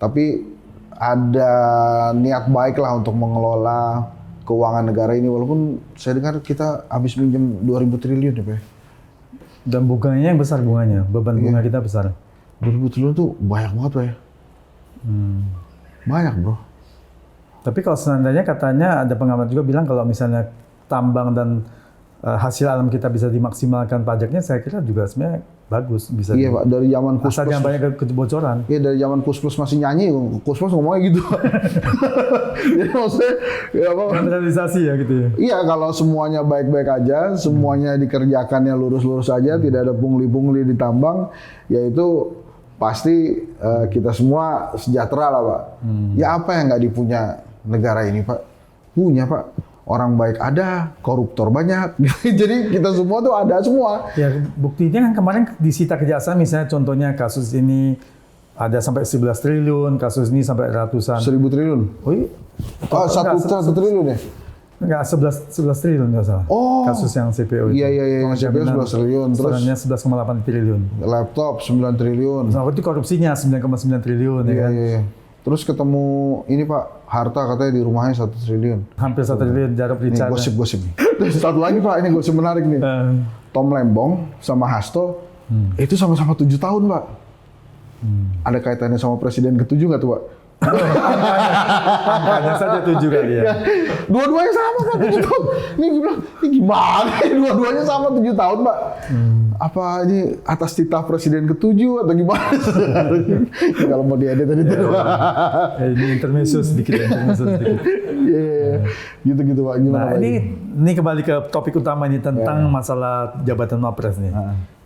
Tapi ada niat baik lah untuk mengelola keuangan negara ini, walaupun saya dengar kita habis minjem 2.000 triliun ya Pak. Dan bunganya yang besar bunganya, beban bunga kita besar. 2.000 triliun tuh banyak banget Pak ya. Banyak bro. Tapi kalau seandainya katanya ada pengamat juga bilang kalau misalnya tambang dan hasil alam kita bisa dimaksimalkan pajaknya, saya kira juga sebenarnya bagus. Bisa Iya Pak, dari zaman asal jangan banyak kebocoran. Iya, dari zaman Kus-Plus masih nyanyi, Kus-Plus ngomongnya gitu. Jadi maksudnya, ya apa? Generalisasi ya gitu ya. Iya, kalau semuanya baik-baik aja, semuanya dikerjakannya lurus-lurus aja, tidak ada pungli-pungli di tambang, yaitu pasti kita semua sejahtera lah Pak. Ya apa yang nggak dipunya negara ini Pak? Punya Pak. Orang baik ada, koruptor banyak. Jadi kita semua tuh ada semua. Ya buktinya kan kemarin disita kejaksaan, misalnya contohnya kasus ini ada sampai 11 triliun, kasus ini sampai ratusan. 1.000 triliun. Oh iya? Oh, satu triliun ya? Enggak, 11 triliun nggak salah. Oh. Kasus yang CPO itu. Iya. CPO 11 triliun. Terus Sebenarnya 11,8 triliun. laptop 9 triliun. Nah, itu korupsinya 9,9 triliun ya kan. Iya. Terus ketemu ini Pak, harta katanya di rumahnya 1 triliun. Hampir 1 triliun Jarod Ini Richard. gosip-gosip nih. Terus satu lagi Pak, ini gosip menarik nih. Tom Lembong sama Hasto, itu sama-sama 7 tahun Pak. Ada kaitannya sama presiden ke-7 nggak tuh Pak? Angkanya saja 7 kali ya. Dua-duanya sama Pak, 7 tahun. Ini bilang, ini gimana? Dua-duanya sama 7 tahun Pak. Apa ini atas titah presiden ke-7 atau gimana? Kalau mau diedit tadi itu. Ini intermezzo sedikit. Iya, gitu-gitu Pak. Gimana Nah, Pak? ini kembali ke topik utama ini tentang masalah jabatan Wapres nih.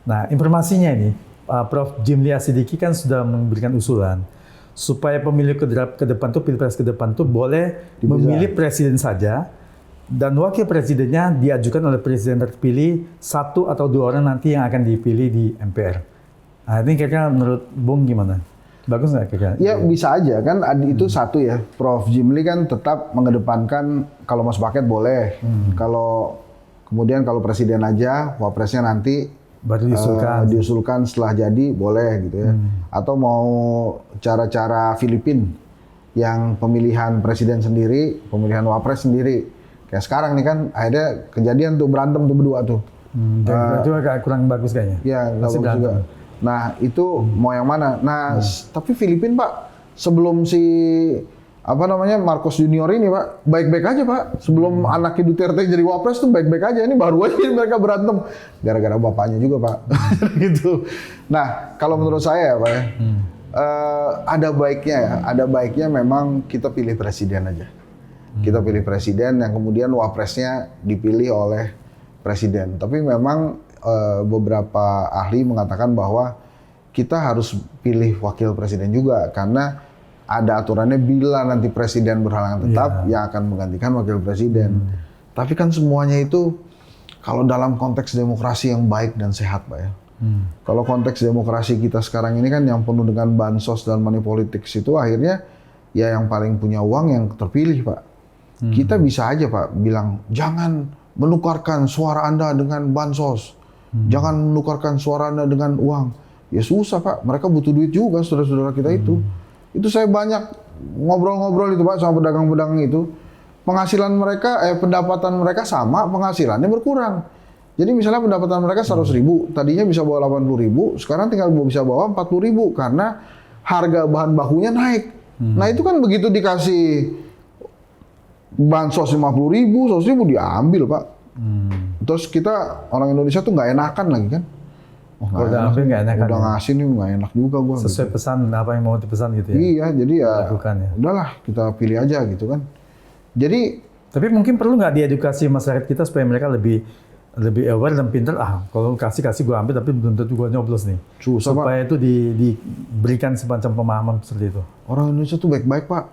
Nah, informasinya ini, Prof. Jimli Asidiki kan sudah memberikan usulan supaya pemilu ke depan tuh, pilpres ke depan tuh boleh memilih presiden saja dan wakil presidennya diajukan oleh presiden terpilih 1 atau 2 orang nanti yang akan dipilih di MPR. Nah, ini kira-kira menurut Bung gimana? Bagus nggak kira-kira? Ya bisa aja kan, itu satu ya. Prof. Jimli kan tetap mengedepankan kalau mas paket boleh. Kalau kemudian kalau presiden aja, wapresnya nanti baru diusulkan setelah jadi boleh gitu ya. Atau mau cara-cara Filipina yang pemilihan presiden sendiri, pemilihan wapres sendiri. Kayak sekarang nih kan akhirnya kejadian tuh berantem tuh berdua tuh. Itu agak kurang bagus kayaknya. Iya, nggak bagus juga. Nah itu mau yang mana? Nah tapi Filipina Pak, sebelum si Marcos Junior ini Pak, baik-baik aja Pak. Sebelum anaknya Duterte jadi wapres tuh baik-baik aja. Ini baru aja mereka berantem gara-gara bapaknya juga Pak. Gitu. Nah kalau menurut saya Pak ya, ada baiknya memang kita pilih presiden aja. Kita pilih presiden yang kemudian wapresnya dipilih oleh presiden. Tapi memang beberapa ahli mengatakan bahwa kita harus pilih wakil presiden juga karena ada aturannya bila nanti presiden berhalangan tetap yang akan menggantikan wakil presiden. Tapi kan semuanya itu kalau dalam konteks demokrasi yang baik dan sehat, Pak ya. Kalau konteks demokrasi kita sekarang ini kan yang penuh dengan bansos dan money politics itu akhirnya ya yang paling punya uang yang terpilih, Pak. Kita bisa aja, Pak, bilang jangan menukarkan suara Anda dengan bansos. Jangan menukarkan suara Anda dengan uang. Ya susah, Pak. Mereka butuh duit juga, saudara-saudara kita itu. Itu saya banyak ngobrol-ngobrol itu, Pak, sama pedagang-pedagang itu. Penghasilan mereka, pendapatan mereka sama, penghasilannya berkurang. Jadi misalnya pendapatan mereka 100.000, tadinya bisa bawa 80.000, sekarang tinggal bisa bawa 40.000 karena harga bahan bakunya naik. Nah itu kan begitu dikasih bansos 50.000, 100.000 diambil, Pak. Terus kita orang Indonesia tuh nggak enakan lagi kan? Kalau udah ambil nggak enakan. Udah ngasih nih nggak enak juga gua. Sesuai gitu. pesan apa yang mau dipesan gitu ya? Iya, jadi ya Lakukan ya. udahlah kita pilih aja gitu kan. Jadi Tapi mungkin perlu nggak diedukasi masyarakat kita supaya mereka lebih aware dan pintar. Kalau kasih gue ambil tapi belum tentu gue nyoblos nih. susah, Pak. Supaya itu diberikan semacam pemahaman seperti itu. Orang Indonesia tuh baik-baik, Pak.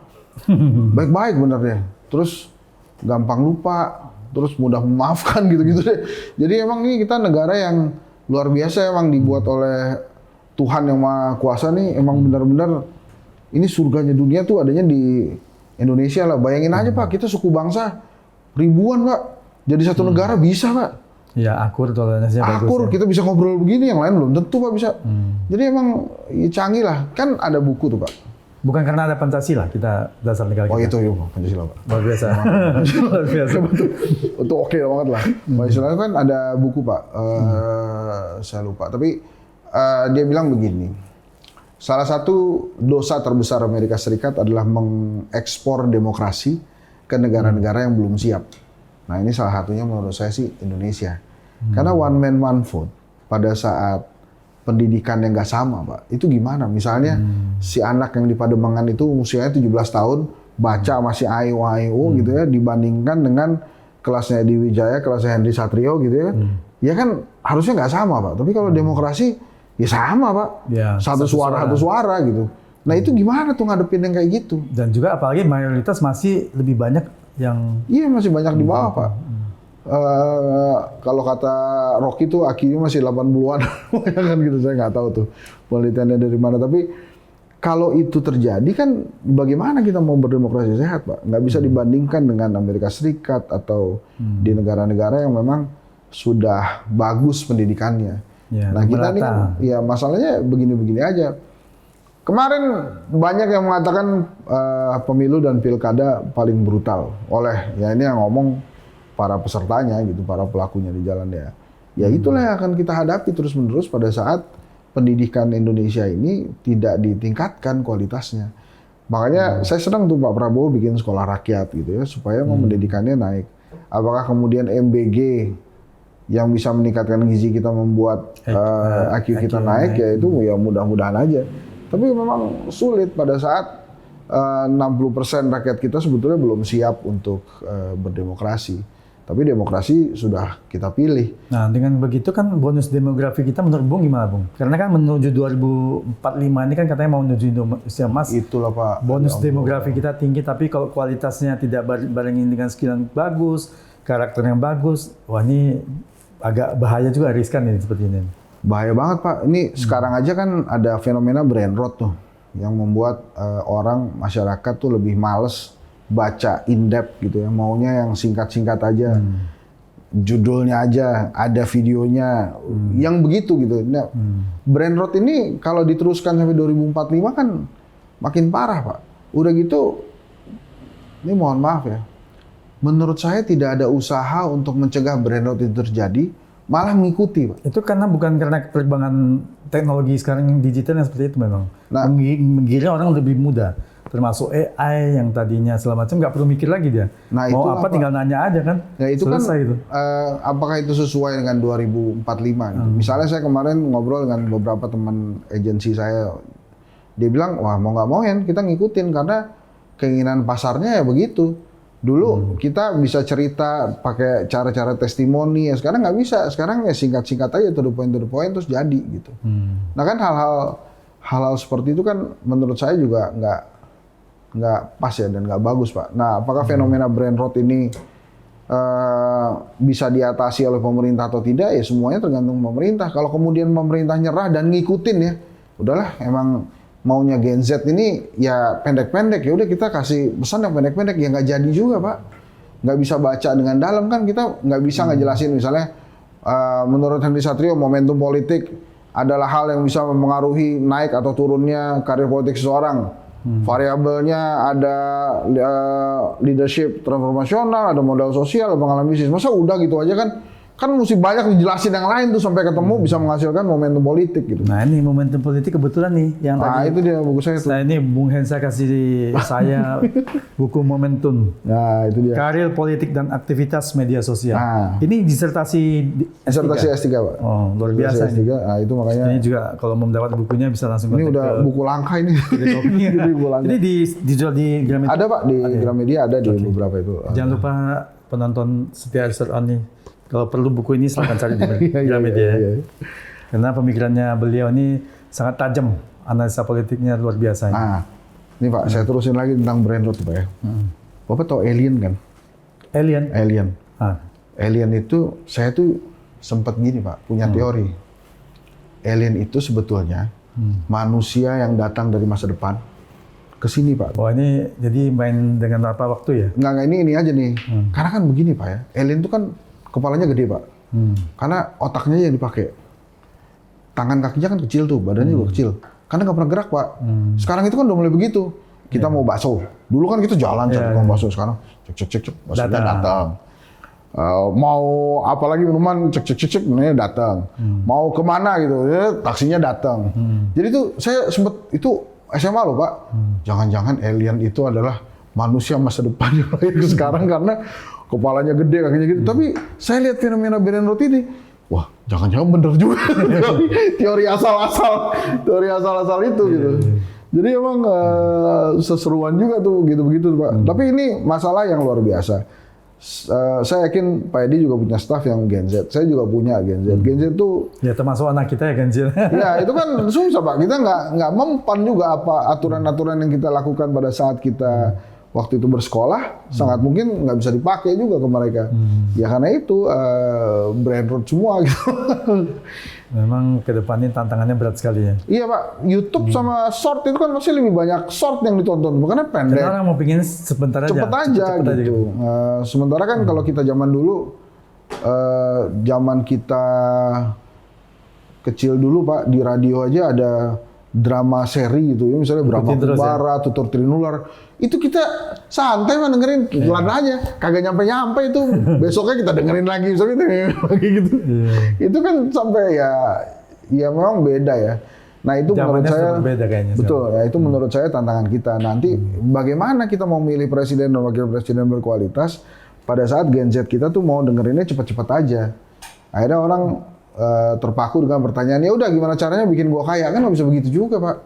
Baik-baik benernya. Terus gampang lupa, terus mudah memaafkan gitu-gitu deh. Jadi emang ini kita negara yang luar biasa emang dibuat oleh Tuhan yang Maha Kuasa nih. Emang benar-benar ini surganya dunia tuh adanya di Indonesia lah. Bayangin aja, Pak, kita suku bangsa ribuan, Pak. Jadi satu negara bisa, Pak. Ya akur toleransinya bagus. Akur, Ya. kita bisa ngobrol begini, yang lain belum tentu, Pak, bisa. Jadi emang ya, canggih lah. Kan ada buku tuh, Pak. Bukan karena ada Pancasila kita dasar negara Oh kita. itu ya, Pancasila, Pak. Luar biasa. Luar biasa. Itu oke banget lah. Pancasila kan ada buku, Pak. Saya lupa. Tapi dia bilang begini. Salah satu dosa terbesar Amerika Serikat adalah mengekspor demokrasi ke negara-negara yang belum siap. Nah ini salah satunya menurut saya sih Indonesia. Karena one man one vote pada saat pendidikan yang nggak sama, Pak. Itu gimana? Misalnya si anak yang di Pademangan itu usianya 17 tahun, baca masih AIO gitu ya, dibandingkan dengan kelasnya di Wijaya, kelasnya Henry Satrio gitu ya. Ya kan harusnya nggak sama, Pak. Tapi kalau demokrasi ya sama, Pak. Ya, satu suara gitu. Nah itu gimana tuh ngadepin yang kayak gitu? Dan juga apalagi mayoritas masih lebih banyak yang Iya masih banyak di bawah, Pak. Kalau kata Rocky tuh IQ-nya masih 80-an. kan gitu, saya nggak tahu tuh penelitiannya dari mana. Tapi kalau itu terjadi kan bagaimana kita mau berdemokrasi sehat, Pak? Nggak bisa dibandingkan dengan Amerika Serikat atau di negara-negara yang memang sudah bagus pendidikannya. ya, Nah kita nih, merata. ya masalahnya begini-begini aja. Kemarin banyak yang mengatakan pemilu dan pilkada paling brutal oleh, ya ini yang ngomong para pesertanya gitu, para pelakunya di jalan ya. Ya itulah yang akan kita hadapi terus-menerus pada saat pendidikan Indonesia ini tidak ditingkatkan kualitasnya. Makanya saya senang tuh Pak Prabowo bikin sekolah rakyat gitu ya, supaya pendidikannya naik. Apakah kemudian MBG yang bisa meningkatkan gizi kita membuat IQ kita naik, ya itu ya mudah-mudahan aja. Tapi memang sulit pada saat 60% rakyat kita sebetulnya belum siap untuk berdemokrasi. Tapi demokrasi sudah kita pilih. Nah, dengan begitu kan bonus demografi kita menurut Bung gimana, Bung? Karena kan menuju 2045 ini kan katanya mau menuju Indonesia Emas. Itulah Pak. Bonus demografi kita tinggi, tapi kalau kualitasnya tidak barengin dengan skill yang bagus, karakter yang bagus, wah ini agak bahaya juga, riskan ini seperti ini. Bahaya banget Pak. Ini sekarang aja kan ada fenomena brain rot tuh, yang membuat orang, masyarakat tuh lebih males baca in-depth gitu ya. Maunya yang singkat-singkat aja. Judulnya aja, ada videonya, yang begitu gitu. Nah, brain rot ini kalau diteruskan sampai 2045 kan makin parah Pak. Udah gitu, ini mohon maaf ya, menurut saya tidak ada usaha untuk mencegah brain rot itu terjadi, malah mengikuti Pak. Itu karena bukan karena perkembangan teknologi sekarang yang digital yang seperti itu memang. Nah, menggiring orang lebih mudah. Termasuk AI yang tadinya segala macam nggak perlu mikir lagi dia. Nah, mau itu apa tinggal nanya aja kan. Ya itu selesai kan, itu. Apakah itu sesuai dengan 2045? Gitu. Misalnya saya kemarin ngobrol dengan beberapa teman agensi saya, dia bilang, wah mau nggak mau ya kita ngikutin karena keinginan pasarnya ya begitu. Dulu kita bisa cerita pakai cara-cara testimoni, ya sekarang nggak bisa. Sekarang ya singkat-singkat aja to the point terus jadi gitu. Nah kan hal-hal seperti itu kan menurut saya juga nggak pas ya dan nggak bagus, Pak. Nah, apakah fenomena brain rot ini bisa diatasi oleh pemerintah atau tidak? Ya semuanya tergantung pemerintah. Kalau kemudian pemerintah nyerah dan ngikutin ya, udahlah emang maunya Gen Z ini ya pendek-pendek, ya udah kita kasih pesan yang pendek-pendek, ya nggak jadi juga, Pak. Nggak bisa baca dengan dalam kan, kita nggak bisa ngejelasin misalnya menurut Henry Satrio momentum politik adalah hal yang bisa mempengaruhi naik atau turunnya karir politik seseorang. Variabelnya ada leadership transformasional, ada modal sosial, ada pengalaman bisnis. Masa udah gitu aja kan mesti banyak dijelasin yang lain tuh sampai ketemu bisa menghasilkan momentum politik gitu. Nah ini momentum politik kebetulan nih yang tadi. Itu dia buku saya tuh. Nah ini Bung Hensa kasih saya buku Momentum. Nah itu dia. Karir politik dan aktivitas media sosial. Nah. Ini disertasi Disertasi S3, Pak. Oh luar biasa. S3, nah itu makanya. Ini juga kalau mau mendapat bukunya bisa langsung Ini kontak udah ke buku langka ini. Jadi buku langka. Ini dijual di Gramedia. Ada, Pak, di Gramedia ada di beberapa itu. Jangan lupa penonton setia SRO nih. Kalau perlu buku ini silakan cari di Gramedia. Iya. Karena pemikirannya beliau ini sangat tajam, analisa politiknya luar biasa. Nah, ini Pak, saya terusin lagi tentang brain rot, Pak ya. Bapak tahu alien kan? Alien. Alien itu, saya tuh sempat gini Pak, punya teori. Alien itu sebetulnya manusia yang datang dari masa depan ke sini, Pak. Oh ini jadi main dengan apa waktu ya? Enggak, ini aja nih. Karena kan begini Pak ya, alien itu kan kepalanya gede, Pak. Karena otaknya yang dipakai. Tangan kakinya kan kecil tuh, badannya juga kecil. Karena nggak pernah gerak, Pak. Sekarang itu kan udah mulai begitu. Kita mau bakso. Dulu kan kita jalan cari bakso. Sekarang cek, baksonya datang. Mau apalagi minuman cek, ini datang. Mau kemana gitu, taksinya datang. Jadi tuh saya sempet itu SMA loh, Pak. Jangan-jangan alien itu adalah manusia masa depan yang lahir sekarang karena kepalanya gede, kakinya gitu. Tapi saya lihat fenomena brain rot ini, wah jangan-jangan bener juga. teori asal-asal itu gitu. Jadi emang seseruan juga tuh gitu-begitu, Pak. Tapi ini masalah yang luar biasa. Saya yakin Pak Edi juga punya staff yang Gen Z. Saya juga punya Gen Z. Gen Z tuh ya termasuk anak kita ya Gen Z. ya itu kan susah, Pak. Kita nggak mempan juga apa aturan-aturan yang kita lakukan pada saat kita waktu itu bersekolah, sangat mungkin nggak bisa dipakai juga ke mereka. Ya karena itu brain rot semua gitu. Memang ke depannya tantangannya berat sekali ya. Iya, Pak, YouTube sama short itu kan masih lebih banyak short yang ditonton, karena pendek. Karena orang mau pingin sebentar aja. Cepet aja gitu. Sementara kan kalau kita zaman dulu, zaman kita kecil dulu, Pak, di radio aja ada drama seri gitu ya, misalnya Brahma Kumbara, Tutur Trinular, itu kita santai mah dengerin, telan aja, kagak nyampe itu, besoknya kita dengerin lagi, misalnya lagi gitu. Itu kan sampai ya memang beda ya. Nah itu menurut saya, betul ya, itu menurut saya tantangan kita nanti, bagaimana kita mau milih presiden dan wakil presiden berkualitas pada saat Gen Z kita tuh mau dengerinnya cepet-cepet aja. Akhirnya orang terpaku dengan pertanyaan, ya udah gimana caranya bikin gua kaya, kan nggak bisa begitu juga, Pak.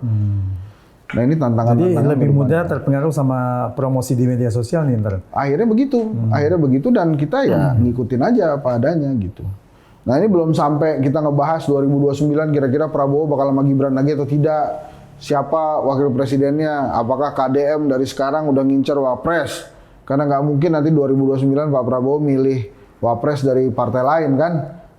Nah ini tantangan. Jadi lebih mudah terpengaruh sama promosi di media sosial nih ntar. Akhirnya begitu dan kita ya ngikutin aja apa adanya gitu. Nah ini belum sampai kita ngebahas 2029 kira-kira Prabowo bakal sama Gibran lagi atau tidak. Siapa wakil presidennya? Apakah KDM dari sekarang udah ngincer wapres? Karena nggak mungkin nanti 2029 Pak Prabowo milih wapres dari partai lain kan?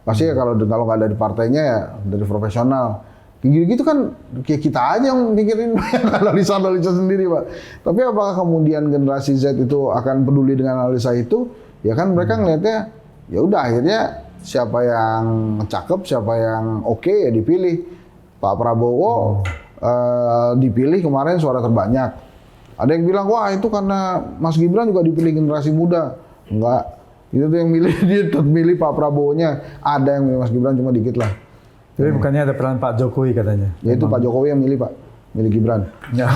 Pasti ya kalau nggak dari partainya ya dari profesional. Gitu kan kayak kita aja yang mikirin analisa sendiri, Pak. Tapi apakah kemudian generasi Z itu akan peduli dengan analisa itu? Ya kan mereka ngelihatnya ya udah akhirnya siapa yang cakep, siapa yang oke ya dipilih. Pak Prabowo dipilih kemarin suara terbanyak. Ada yang bilang wah itu karena Mas Gibran juga dipilih generasi muda. Enggak. Itu tuh yang dia milih Pak Prabowo-nya. Ada yang milih Mas Gibran cuma dikit lah. Tapi bukannya ada peran Pak Jokowi katanya? Ya itu Pak Jokowi yang milih, Pak. Milih Gibran. Ya.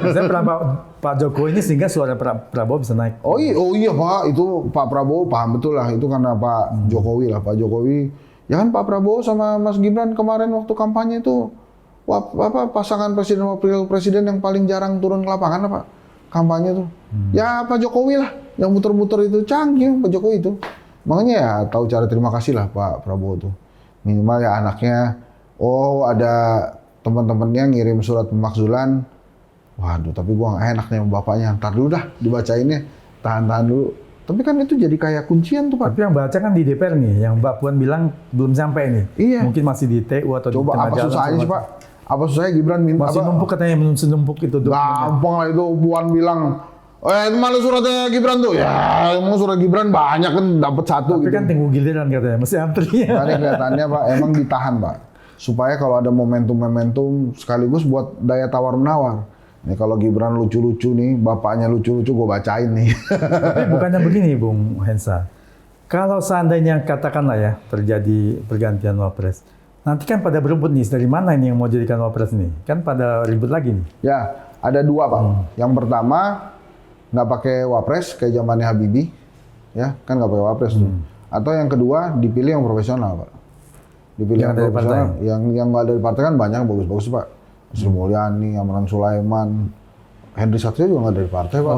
Saya peran Pak Jokowi ini sehingga suara Prabowo bisa naik. Oh iya Pak, itu Pak Prabowo paham betul lah. Itu karena Pak Jokowi lah. Pak Jokowi, ya kan Pak Prabowo sama Mas Gibran kemarin waktu kampanye itu pasangan presiden wakil presiden yang paling jarang turun ke lapangan apa? Kampanye tuh. Ya Pak Jokowi lah. yang muter-muter itu canggih Pak Jokowi itu. Makanya ya tahu cara terima kasih lah Pak Prabowo tuh. Minimal ya anaknya, oh ada teman-temannya ngirim surat pemakzulan. Waduh, tapi gua nggak enak nih sama bapaknya. Ntar dulu dah dibacainnya, tahan-tahan dulu. Tapi kan itu jadi kayak kuncian tuh Pak. Tapi yang baca kan di DPR nih, yang Mbak Puan bilang belum sampai nih. Iya. Mungkin masih di TU atau di Coba tengah apa jalan. susahnya sih Pak? Apa susahnya Gibran minta Masih apa? numpuk katanya, masih numpuk itu. Gampang lah itu, Puan bilang, itu mana suratnya Gibran tuh? Ya, emang surat Gibran banyak kan, dapat satu Tapi gitu. kan tunggu giliran katanya, mesti antri. Tadi kelihatannya Pak, emang ditahan Pak. Supaya kalau ada momentum-momentum sekaligus buat daya tawar-menawar. Nih kalau Gibran lucu-lucu nih, bapaknya lucu-lucu, gue bacain nih. Tapi bukannya begini Bung Hensa. Kalau seandainya katakanlah ya, terjadi pergantian Wapres. Nanti kan pada berebut nih, dari mana ini yang mau jadikan Wapres nih? Kan pada ribut lagi nih. Ya, ada dua Pak. Yang pertama, nggak pakai Wapres kayak zamannya Habibie. Ya, kan nggak pakai Wapres tuh. Atau yang kedua, dipilih yang profesional Pak. Dipilih yang dari profesional. partai? Yang nggak dari partai kan banyak bagus-bagus Pak. Sri Mulyani, Amran Sulaiman, Henry Satrio juga nggak dari partai Pak.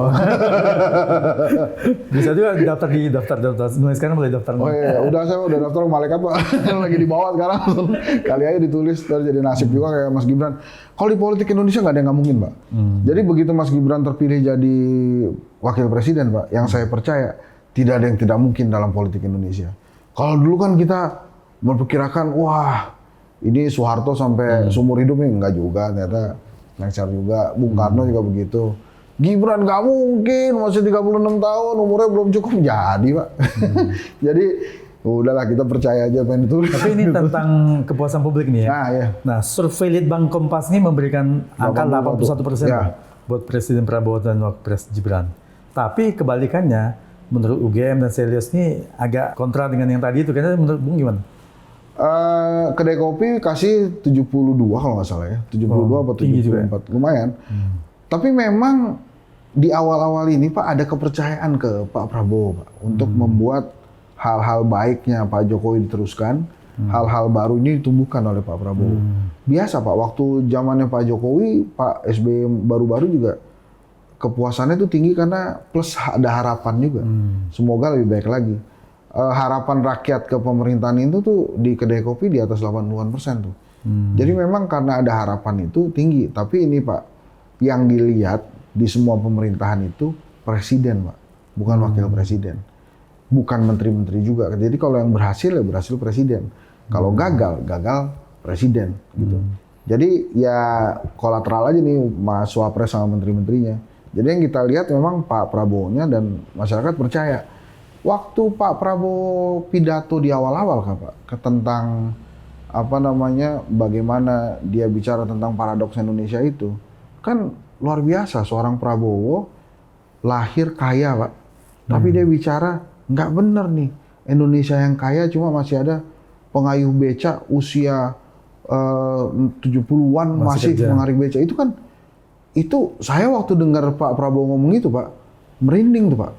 Bisa juga daftar di daftar. Mulai sekarang boleh daftar. Oh iya, udah saya udah daftar ke malaikat Pak. Lagi dibawa sekarang. Kali aja ditulis, ntar jadi nasib juga kayak Mas Gibran. Kalau di politik Indonesia nggak ada yang nggak mungkin Pak. Jadi begitu Mas Gibran terpilih jadi wakil presiden Pak, yang saya percaya tidak ada yang tidak mungkin dalam politik Indonesia. Kalau dulu kan kita memperkirakan, wah ini Soeharto sampai seumur hidupnya, enggak juga, ternyata lengser juga. Bung Karno juga begitu. Gibran nggak mungkin, masih 36 tahun, umurnya belum cukup jadi Pak. Jadi udahlah kita percaya aja apa yang ditulis. Tapi ini tentang kepuasan publik nih ya. Nah ya. Nah, survei Litbang Kompas ini memberikan angka 81% Ya. buat Presiden Prabowo dan Wapres Gibran. Tapi kebalikannya, menurut UGM dan Selius ini agak kontra dengan yang tadi itu. Karena menurut Bung gimana? Kedai kopi kasih 72 kalau nggak salah ya. 72 atau tinggi juga ya? 74, lumayan. Tapi memang di awal-awal ini Pak ada kepercayaan ke Pak Prabowo Pak untuk membuat hal-hal baiknya Pak Jokowi diteruskan, hal-hal baru ini ditumbuhkan oleh Pak Prabowo. Biasa Pak, waktu zamannya Pak Jokowi, Pak SBY baru-baru juga kepuasannya itu tinggi karena plus ada harapan juga. Semoga lebih baik lagi. Harapan rakyat ke pemerintahan itu tuh di kedai kopi di atas 80-an% tuh. Jadi memang karena ada harapan itu tinggi. Tapi ini Pak, yang dilihat di semua pemerintahan itu presiden Pak, bukan wakil presiden. Bukan menteri-menteri juga. Jadi kalau yang berhasil ya berhasil presiden. Kalau gagal, gagal presiden gitu. Jadi ya kolateral aja nih Mas Wapres sama menteri-menterinya. Jadi yang kita lihat memang Pak Prabowo-nya dan masyarakat percaya. Waktu Pak Prabowo pidato di awal-awal kan Pak, tentang apa namanya, bagaimana dia bicara tentang paradoks Indonesia itu, kan luar biasa. Seorang Prabowo lahir kaya Pak, tapi dia bicara nggak bener nih, Indonesia yang kaya cuma masih ada pengayuh beca usia 70-an masih mengarik beca. Itu kan, itu saya waktu dengar Pak Prabowo ngomong itu Pak, merinding tuh Pak.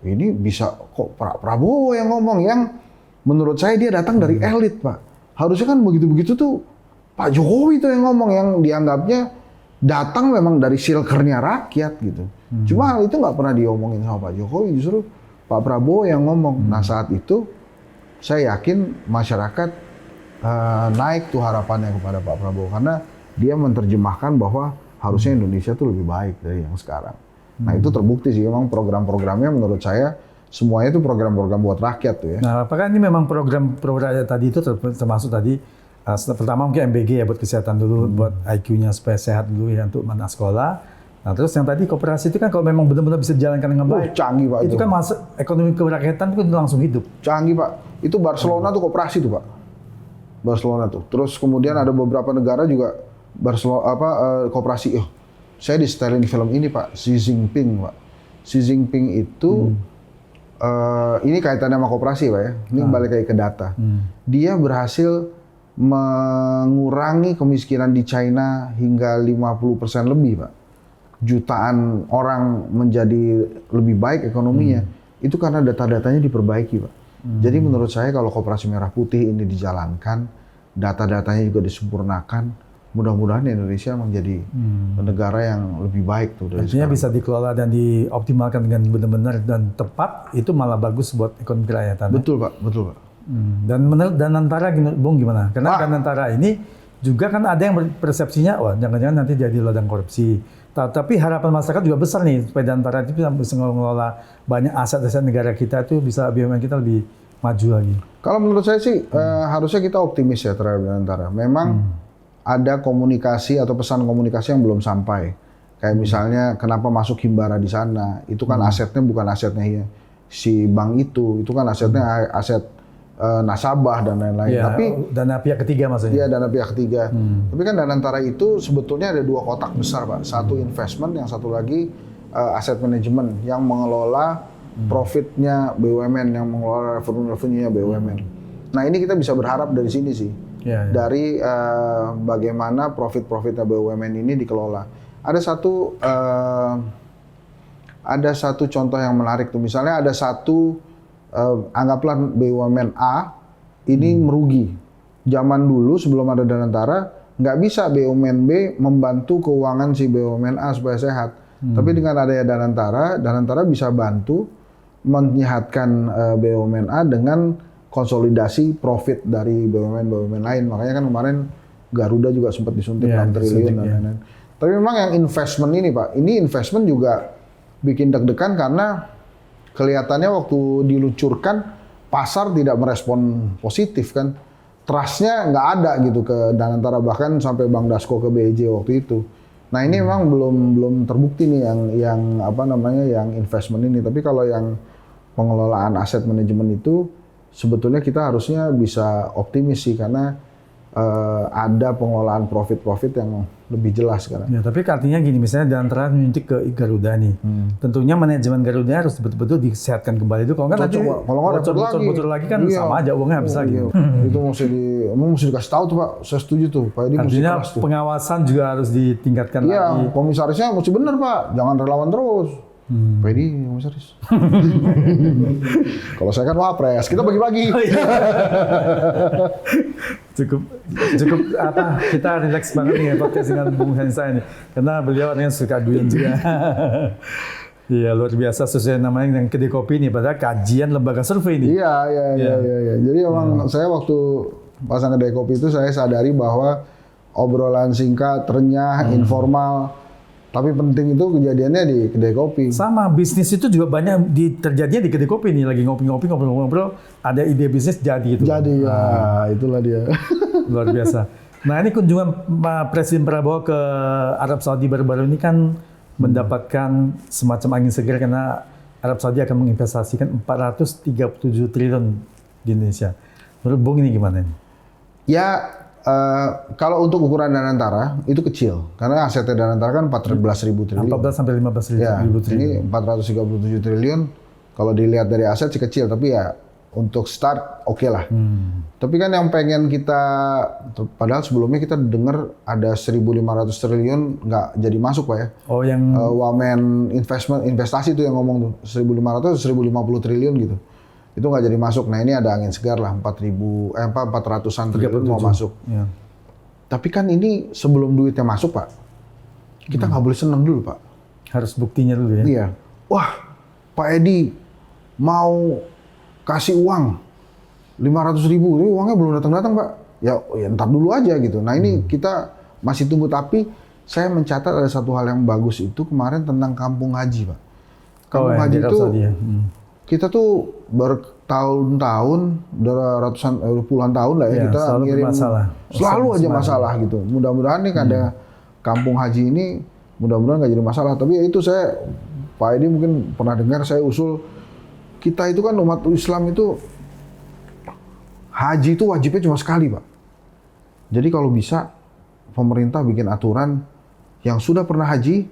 Ini bisa kok Pak Prabowo yang ngomong, yang menurut saya dia datang dari elit Pak. Harusnya kan begitu-begitu tuh Pak Jokowi tuh yang ngomong, yang dianggapnya datang memang dari silkernya rakyat gitu. Cuma hal itu nggak pernah diomongin sama Pak Jokowi, justru Pak Prabowo yang ngomong. Nah saat itu saya yakin masyarakat naik tuh harapannya kepada Pak Prabowo karena dia menerjemahkan bahwa harusnya Indonesia tuh lebih baik dari yang sekarang. Nah itu terbukti sih, memang program-programnya menurut saya semuanya itu program-program buat rakyat tuh ya. Nah, apakah ini memang program tadi itu termasuk tadi pertama mungkin MBG ya buat kesehatan dulu, buat IQ-nya supaya sehat dulu ya untuk anak sekolah. Nah terus yang tadi koperasi itu kan kalau memang benar-benar bisa dijalankan dengan baik. Canggih Pak itu. Kan masuk ekonomi kerakyatan itu langsung hidup. Canggih Pak. Itu Barcelona tuh koperasi tuh Pak. Barcelona tuh. Terus kemudian ada beberapa negara juga Barcelona koperasi. Saya disetelin di film ini Pak, Xi Jinping Pak. Xi Jinping itu ini kaitannya sama koperasi Pak ya. Ini balik lagi ke data. Dia berhasil mengurangi kemiskinan di China hingga 50% lebih Pak. Jutaan orang menjadi lebih baik ekonominya. Itu karena data-datanya diperbaiki Pak. Jadi menurut saya kalau Koperasi Merah Putih ini dijalankan, data-datanya juga disempurnakan, mudah-mudahan Indonesia menjadi negara yang lebih baik tuh dari Artinya sekarang. bisa dikelola dan dioptimalkan dengan benar-benar dan tepat, itu malah bagus buat ekonomi kerakyatan. Betul Pak, betul Pak. Dan menurut Danantara Bung gimana? Karena Danantara ini juga kan ada yang persepsinya, wah jangan-jangan nanti jadi ladang korupsi. Tapi harapan masyarakat juga besar nih, supaya Danantara itu bisa mengelola banyak aset-aset negara kita, itu bisa BUMN kita lebih maju lagi. Kalau menurut saya sih harusnya kita optimis ya terhadap Danantara. Memang ada komunikasi atau pesan komunikasi yang belum sampai. Kayak misalnya kenapa masuk Himbara di sana? Itu kan asetnya bukan asetnya ya, si bank itu kan asetnya aset nasabah dan lain-lain. Ya, tapi dana pihak ketiga maksudnya. iya, dana pihak ketiga. Tapi kan Danantara itu sebetulnya ada dua kotak besar, Pak. Satu investment, yang satu lagi aset manajemen yang mengelola profitnya BUMN, yang mengelola revenue-nya BUMN. Nah, ini kita bisa berharap dari sini sih. Dari bagaimana profitnya BUMN ini dikelola. Ada satu contoh yang menarik tuh. Misalnya ada satu anggaplah BUMN A ini merugi. Zaman dulu sebelum ada Danantara nggak bisa BUMN B membantu keuangan si BUMN A supaya sehat. Tapi dengan adanya Danantara bisa bantu menyehatkan BUMN A dengan konsolidasi profit dari BUMN lain. Makanya kan kemarin Garuda juga sempat disuntik 6 triliun dan lain-lain. Tapi memang yang investment ini Pak, ini investment juga bikin deg-degan karena kelihatannya waktu diluncurkan pasar tidak merespon positif kan. Trust-nya nggak ada gitu ke Danantara, bahkan sampai Bang Dasko ke BEJ waktu itu. Nah ini memang belum terbukti nih yang investment ini. Tapi kalau yang pengelolaan aset manajemen itu sebetulnya kita harusnya bisa optimis sih, karena ada pengelolaan profit yang lebih jelas sekarang. Ya, tapi artinya gini, misalnya Danantara menyuntik ke Garuda nih, tentunya manajemen Garuda harus betul-betul disehatkan kembali itu. Kalau nggak nanti bocor lagi kan sama aja uangnya habis lagi. Itu mesti dikasih tahu tuh Pak. Saya setuju tuh. Pak Edi mesti keras tuh. Pengawasan juga harus ditingkatkan lagi. Iya, komisarisnya mesti benar Pak. Jangan relawan terus. Pak Edi komisaris. Kalau saya kan wapres, kita bagi-bagi. cukup kita relax banget nih podcast dengan Bung Hensa ini, karena beliau orangnya suka duit juga. Iya, luar biasa, sesuai namanya yang kedai kopi ini, padahal kajian lembaga survei ini. Iya. Jadi memang saya waktu pasang kedai kopi itu saya sadari bahwa obrolan singkat, renyah, informal, tapi penting itu kejadiannya di kedai kopi. Sama, bisnis itu juga banyak terjadinya di kedai kopi nih, lagi ngopi-ngopi, ngobrol-ngobrol, ada ide bisnis jadi itu. Jadi ya, itulah dia. Luar biasa. Nah ini kunjungan Presiden Prabowo ke Arab Saudi baru-baru ini kan mendapatkan semacam angin segar, karena Arab Saudi akan menginvestasikan 437 triliun di Indonesia. Menurut Bung ini gimana? Ya, kalau untuk ukuran Danantara itu kecil, karena asetnya Danantara kan 14.000 triliun. 14 sampai 15 ribu triliun. Ini 437 triliun. Kalau dilihat dari aset sih kecil, tapi ya untuk start oke lah. Tapi kan yang pengen kita, padahal sebelumnya kita dengar ada 1.500 triliun nggak jadi masuk Pak ya. Oh yang Wamen investasi itu yang ngomong tuh 1.500 1.050 triliun gitu. Itu nggak jadi masuk. Nah ini ada angin segar lah, 400-an triliun mau masuk. Ya. Tapi kan ini sebelum duitnya masuk Pak, kita nggak boleh seneng dulu Pak. Harus buktinya dulu ya. Iya. Wah, Pak Edi mau kasih uang 500.000, ini uangnya belum datang Pak. Ya ntar dulu aja gitu. Nah ini kita masih tunggu, tapi saya mencatat ada satu hal yang bagus itu kemarin tentang kampung haji Pak. Kampung haji itu kita tuh bertahun-tahun, udah puluhan tahun lah ya, kita ngirim selalu aja masalah gitu. Mudah-mudahan nih ada kampung haji ini, mudah-mudahan nggak jadi masalah. Tapi ya itu saya, Pak Edi mungkin pernah dengar saya usul, kita itu kan umat Islam itu haji itu wajibnya cuma sekali Pak. Jadi kalau bisa pemerintah bikin aturan yang sudah pernah haji,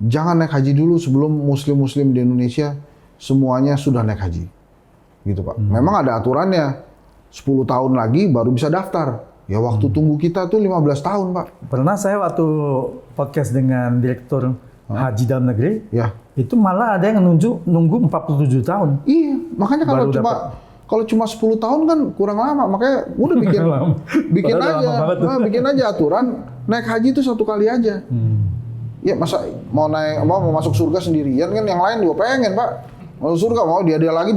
jangan naik haji dulu sebelum muslim-muslim di Indonesia semuanya sudah naik haji. Gitu Pak. Memang ada aturannya, 10 tahun lagi baru bisa daftar. Ya waktu tunggu kita tuh 15 tahun Pak. Pernah saya waktu podcast dengan Direktur Haji Dalam Negeri, ya. Itu malah ada yang nunggu 47 tahun. Iya, makanya kalau cuma 10 tahun kan kurang lama, makanya udah bikin aja aturan naik haji itu 1 kali aja. Ya masa mau masuk surga sendirian kan, yang lain juga pengen Pak. Masuk surga mau dia ada lagi.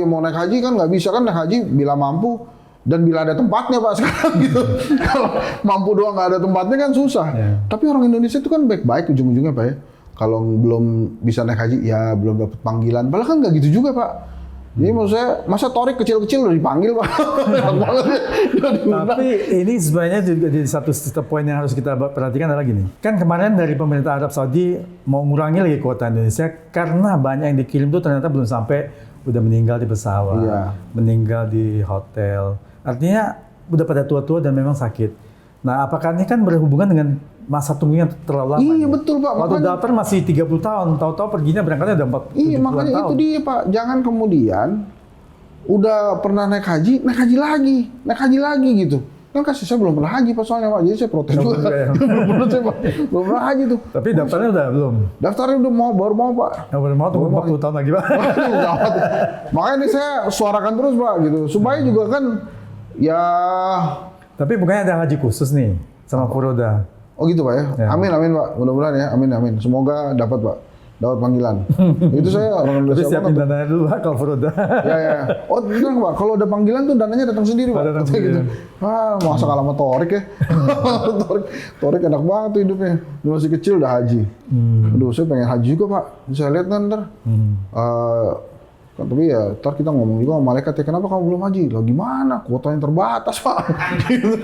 Mau naik haji kan nggak bisa kan, naik haji bila mampu dan bila ada tempatnya Pak sekarang gitu. Kalau mampu doang nggak ada tempatnya kan susah. Tapi orang Indonesia itu kan baik-baik ujung-ujungnya Pak ya. Kalau belum bisa naik haji ya belum dapat panggilan. Padahal kan nggak gitu juga Pak. Jadi maksud saya, masa Torik kecil-kecil udah dipanggil Pak? Tapi ini sebenarnya juga di satu poin yang harus kita perhatikan adalah gini. Kan kemarin dari pemerintah Arab Saudi mau ngurangi lagi kuota Indonesia karena banyak yang dikirim tuh ternyata belum sampai, udah meninggal di pesawat, meninggal di hotel. Artinya udah pada tua-tua dan memang sakit. Nah, apakah ini kan berhubungan dengan masa tunggunya terlalu lama? Iya betul Pak. Waktu daftar masih 30 tahun, tahu-tahu perginya berangkatnya udah 40 Iya makanya tahun. itu dia Pak. Jangan kemudian udah pernah naik haji lagi gitu. Kan kasih saya belum pernah haji Pak soalnya Pak. Jadi saya protes juga. Belum pernah haji tuh. Tapi daftarnya udah belum? Daftarnya udah baru mau Pak. Baru mau tunggu 40 tahun lagi Pak. Makanya ini saya suarakan terus Pak gitu. Supaya juga kan ya. Tapi bukannya ada haji khusus nih sama Furoda? Oh gitu Pak ya? Amin Pak. Mudah-mudahan ya. Amin. Semoga dapat Pak. Dapat panggilan. Itu saya orang Indonesia. Tapi siapin dananya dulu Pak kalau Furoda. Ya. Oh benar Pak. Kalau ada panggilan tuh dananya datang sendiri Pak. Datang sendiri. Gitu. Masa kalah sama Torik ya. Torik enak banget tuh hidupnya. Dia masih kecil udah haji. Aduh saya pengen haji juga Pak. Saya lihat kan ntar. Tapi ya ntar kita ngomong juga sama malaikat ya, kenapa kamu belum haji? Lah gimana? Kuotanya terbatas Pak. Gitu.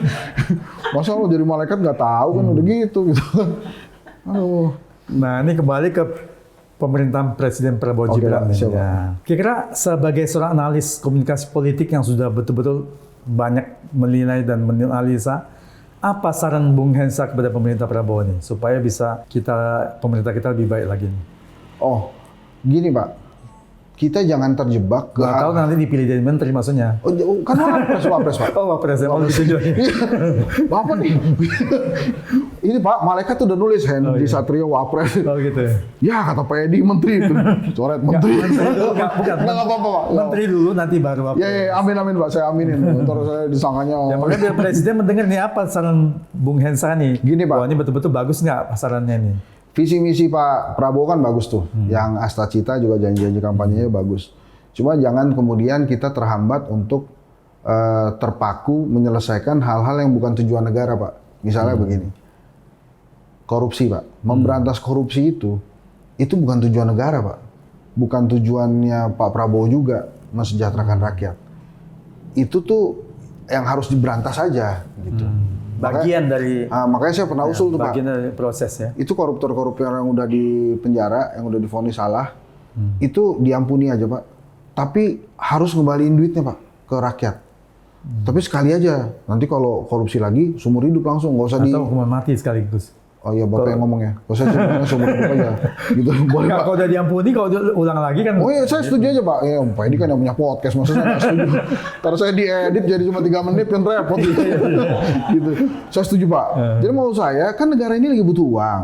Masa lo jadi malaikat nggak tahu kan udah gitu. Aduh. Nah ini kembali ke pemerintahan Presiden Prabowo Gibran. Ya. Kira-kira sebagai seorang analis komunikasi politik yang sudah betul-betul banyak menilai dan menganalisa, apa saran Bung Hensa kepada pemerintah Prabowo nih supaya bisa pemerintah kita lebih baik lagi nih? Oh, gini Pak. Kita jangan terjebak ke kalau nanti dipilih jadi menteri maksudnya. Oh, kan wapres Pak. Oh, wapres. Oh, gitu. Bapak nih. Ini Pak, malaikat tuh udah nulis Henry Satrio wapres. Oh gitu ya. Ya kata Pak Edi menteri itu. Coret menteri. Bukan. Enggak apa-apa Pak. Menteri dulu nanti baru wapres. Ya, amin Pak, saya aminin. Ntar saya disangkanya. Ya makanya biar Presiden mendengar nih apa saran Bung Hensa nih. Gini Pak. Wah, ini betul-betul bagus nggak sarannya nih? Visi misi Pak Prabowo kan bagus tuh. Yang Asta Cita juga janji-janji kampanyenya bagus. Cuma jangan kemudian kita terhambat untuk terpaku menyelesaikan hal-hal yang bukan tujuan negara Pak. Misalnya begini. Korupsi Pak. Memberantas korupsi itu bukan tujuan negara Pak. Bukan tujuannya Pak Prabowo juga mensejahterakan rakyat. Itu tuh yang harus diberantas aja gitu. Bagian dari makanya saya pernah usul tuh Pak. Bagian dari proses ya. Itu koruptor-koruptor yang udah di penjara, yang udah divonis salah, itu diampuni aja Pak. Tapi harus ngembaliin duitnya Pak ke rakyat. Tapi sekali aja. Nanti kalau korupsi lagi, seumur hidup langsung, nggak usah Atau hukuman mati sekaligus. Oh iya Bapak yang ngomong ya. Kalau saya cuma seumur hidup aja. Gitu boleh Pak. Kalau udah diampuni, kalau ulang lagi kan. Oh iya saya setuju aja Pak. Ya Pak ini kan yang punya podcast, maksudnya saya nggak setuju. Terus saya diedit jadi cuma 3 menit kan repot gitu. Gitu. Saya setuju Pak. Jadi menurut saya kan negara ini lagi butuh uang.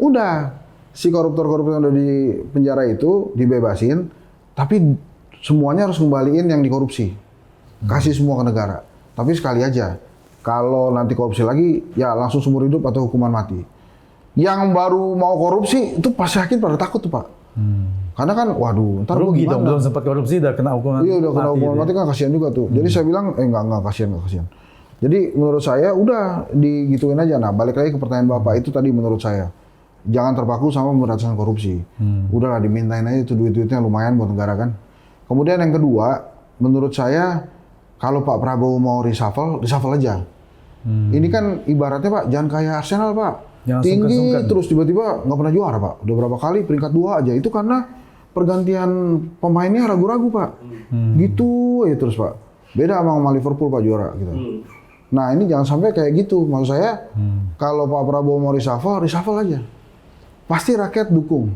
Udah si koruptor-koruptor yang udah di penjara itu dibebasin, tapi semuanya harus kembaliin yang dikorupsi. Kasih semua ke negara. Tapi sekali aja. Kalau nanti korupsi lagi, ya langsung seumur hidup atau hukuman mati. Yang baru mau korupsi, itu pasti yakin pada takut tuh Pak. Karena kan, waduh, ntar rugi dong, gimana? belum sempat korupsi, udah kena hukuman mati. Iya, udah kena hukuman mati kan kasihan juga tuh. Jadi saya bilang, enggak kasihan. Jadi menurut saya, udah digituin aja. Nah, balik lagi ke pertanyaan Bapak, itu tadi menurut saya. Jangan terpaku sama pemberantasan korupsi. Udahlah, dimintain aja itu duit-duitnya lumayan buat negara kan. Kemudian yang kedua, menurut saya, kalau Pak Prabowo mau reshuffle aja. Ini kan ibaratnya Pak, jangan kayak Arsenal Pak. Jangan tinggi sungkan-sungkan. terus tiba-tiba nggak pernah juara Pak. Udah berapa kali peringkat 2 aja. Itu karena pergantian pemainnya ragu-ragu Pak. Gitu ya terus Pak. Beda sama Liverpool Pak juara gitu. Nah ini jangan sampai kayak gitu. Maksud saya kalau Pak Prabowo mau reshuffle aja. Pasti rakyat dukung.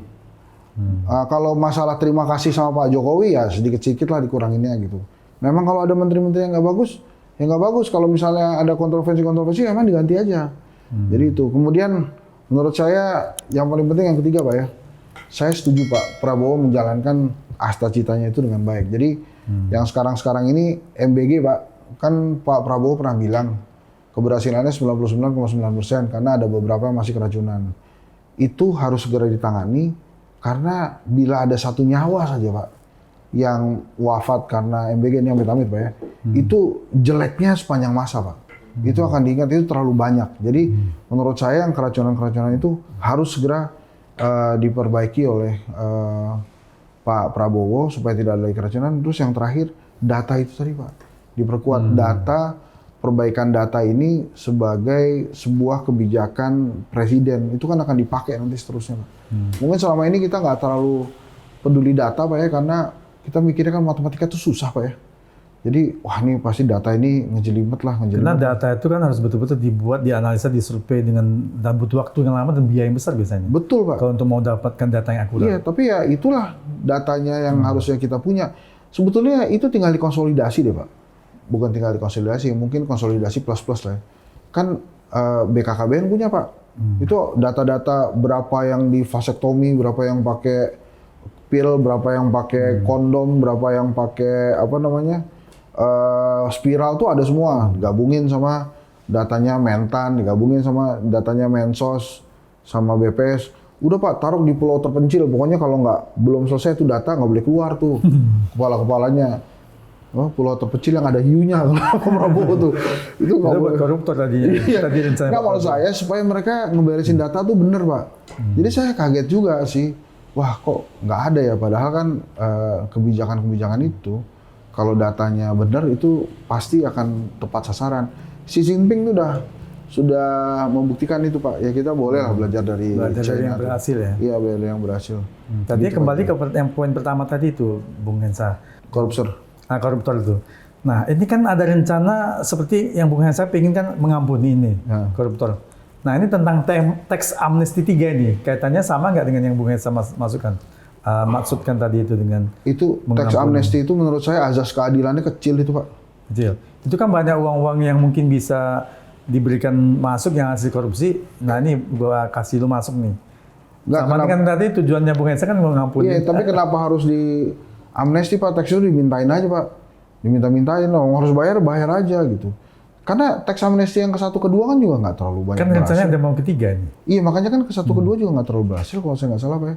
Kalau masalah terima kasih sama Pak Jokowi ya sedikit-sedikit lah dikuranginnya gitu. Memang kalau ada menteri-menteri yang nggak bagus, ya nggak bagus. Kalau misalnya ada kontroversi, emang diganti aja. Jadi itu. Kemudian menurut saya yang paling penting yang ketiga Pak ya. Saya setuju Pak Prabowo menjalankan asta citanya itu dengan baik. Jadi yang sekarang-sekarang ini MBG Pak, kan Pak Prabowo pernah bilang keberhasilannya 99,9% karena ada beberapa yang masih keracunan. Itu harus segera ditangani karena bila ada satu nyawa saja Pak yang wafat karena MBG ini amit-amit Pak ya, itu jeleknya sepanjang masa Pak. Itu akan diingat, itu terlalu banyak. Jadi menurut saya yang keracunan-keracunan itu harus segera diperbaiki oleh Pak Prabowo supaya tidak ada lagi keracunan. Terus yang terakhir, data itu tadi Pak. Diperkuat data, perbaikan data ini sebagai sebuah kebijakan presiden. Itu kan akan dipakai nanti seterusnya Pak. Mungkin selama ini kita nggak terlalu peduli data Pak ya, karena kita mikirnya kan matematika itu susah Pak ya. Jadi, wah ini pasti data ini ngejelimet lah. Karena data itu kan harus betul-betul dibuat, dianalisa, disurvei dan butuh waktu yang lama dan biaya yang besar biasanya. Betul Pak. Kalau untuk mau dapatkan data yang akurat. Iya, tapi ya itulah datanya yang harusnya kita punya. Sebetulnya itu tinggal dikonsolidasi deh Pak. Bukan tinggal dikonsolidasi, mungkin konsolidasi plus-plus lah ya. Kan BKKBN punya Pak. Itu data-data berapa yang di vasektomi, berapa yang pakai pil, berapa yang pakai kondom, berapa yang pakai apa namanya, spiral tuh ada semua, digabungin sama datanya Mentan, digabungin sama datanya Mensos, sama BPS. Udah Pak, taruh di pulau terpencil. Pokoknya kalau belum selesai itu data nggak boleh keluar tuh kepala-kepalanya. Oh, pulau terpencil yang ada hiunya kalau Prabowo tuh. Itu nggak boleh. Koruptor tadi. Iya. Nggak, maksud saya supaya mereka ngeberesin data tuh bener Pak. Jadi saya kaget juga sih. Wah kok nggak ada ya, padahal kan kebijakan-kebijakan itu kalau datanya benar itu pasti akan tepat sasaran. Xi Jinping tuh sudah membuktikan itu Pak. Ya kita boleh lah belajar dari China yang berhasil ya. Iya, belajar yang berhasil. Tadi gitu, kembali ke yang poin pertama tadi itu, Bung Hensa. Koruptor. Nah, koruptor itu. Nah, ini kan ada rencana seperti yang Bung Hensa pengen kan mengampuni ini koruptor. Nah, ini tentang teks amnesti 3 ini. Kaitannya sama nggak dengan yang Bung Hensa maksudkan tadi itu dengan itu teks amnesti itu menurut saya azas keadilannya kecil itu Pak. Kecil. Itu kan banyak uang-uang yang mungkin bisa diberikan masuk yang hasil korupsi. Nah, ini gua kasih lu masuk nih. Sama kan tadi tujuannya Bung Hensa kan mengampuni. Iya, tapi kenapa harus di amnesti Pak? Teks itu dimintain aja Pak. Diminta-mintain, harus bayar aja gitu. Karena teks amnesti yang ke-1, ke-2 kan juga nggak terlalu banyak kan rencananya ada mau ke-3 ini. Iya, makanya kan ke-1, ke-2 juga nggak terlalu berhasil kalau saya nggak salah Pak ya.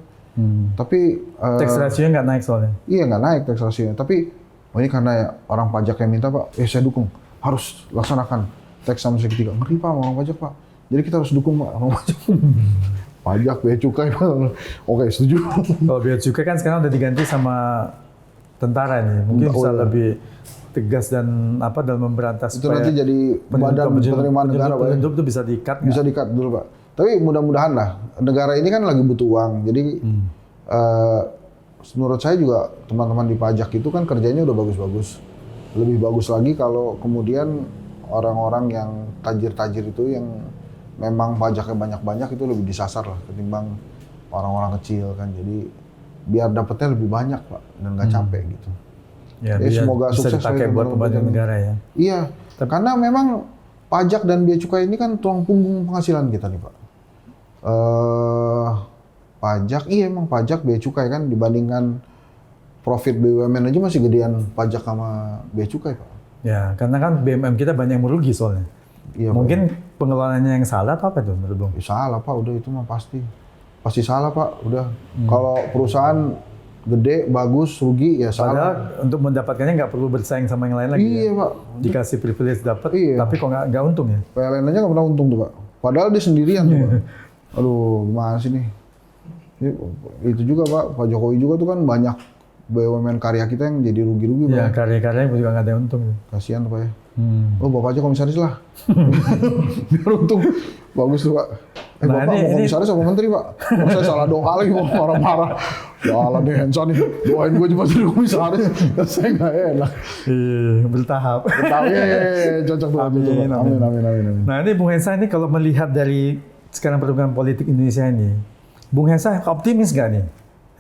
Tapi teks rasionya nggak naik soalnya. Iya, nggak naik teks rasionya. Tapi ini karena orang pajak yang minta Pak, saya dukung. Harus laksanakan teks amnesti ketiga. Ngeri Pak orang pajak Pak. Jadi kita harus dukung Pak orang pajak. Pajak, bea cukai Pak. Oke, setuju. Kalau bea cukai kan sekarang udah diganti sama tentara nih. Mungkin bisa lebih tegas dan dalam memberantas. Itu nanti jadi badan penerimaan negara Pak. Penunjuk itu bisa di-cut nggak? Bisa di-cut dulu Pak. Tapi mudah-mudahan lah. Negara ini kan lagi butuh uang. Jadi menurut saya juga teman-teman di pajak itu kan kerjanya udah bagus-bagus. Lebih bagus lagi kalau kemudian orang-orang yang tajir-tajir itu yang memang pajaknya banyak-banyak itu lebih disasar lah ketimbang orang-orang kecil kan. Jadi biar dapetnya lebih banyak Pak dan nggak capek gitu. Ya, semoga bisa sukses dipakai buat pembangunan negara ya. Iya, karena memang pajak dan bea cukai ini kan tulang punggung penghasilan kita nih Pak. Pajak, iya emang pajak bea cukai kan dibandingkan profit BUMN aja masih gedean pajak sama bea cukai Pak. Ya, karena kan BUMN kita banyak yang merugi soalnya. Iya, mungkin pengelolaannya yang salah atau apa tuh menurut Bung? Ya, salah Pak, udah itu mah pasti salah Pak, udah. Kalau perusahaan gede, bagus, rugi ya salah. Padahal untuk mendapatkannya nggak perlu bersaing sama yang lain lagi. Iya ya? Pak. Dikasih privilege dapat, tapi kok nggak untung ya? PLN aja nggak pernah untung tuh Pak. Padahal dia sendirian tuh Pak. Aduh, gimana sih nih? Itu juga Pak Jokowi juga tuh kan banyak BUMN karya kita yang jadi rugi-rugi Pak. Ya, karya-karyanya juga nggak ada yang untung. Kasihan tuh Pak ya. Oh Bapak aja komisaris lah. Biar untung. Bagus tuh Pak. Nah, Bapak mau komisaris sama menteri Pak? Saya salah doa lagi mau marah-marah. Ya Allah nih Hensa nih, doain gue cuma jadi komisaris. Saya nggak enak. Iya, bertahap. Cocok tuh. Amin. Nah ini Bung Hensa ini kalau melihat dari sekarang perkembangan politik Indonesia ini, Bung Hensa optimis nggak nih?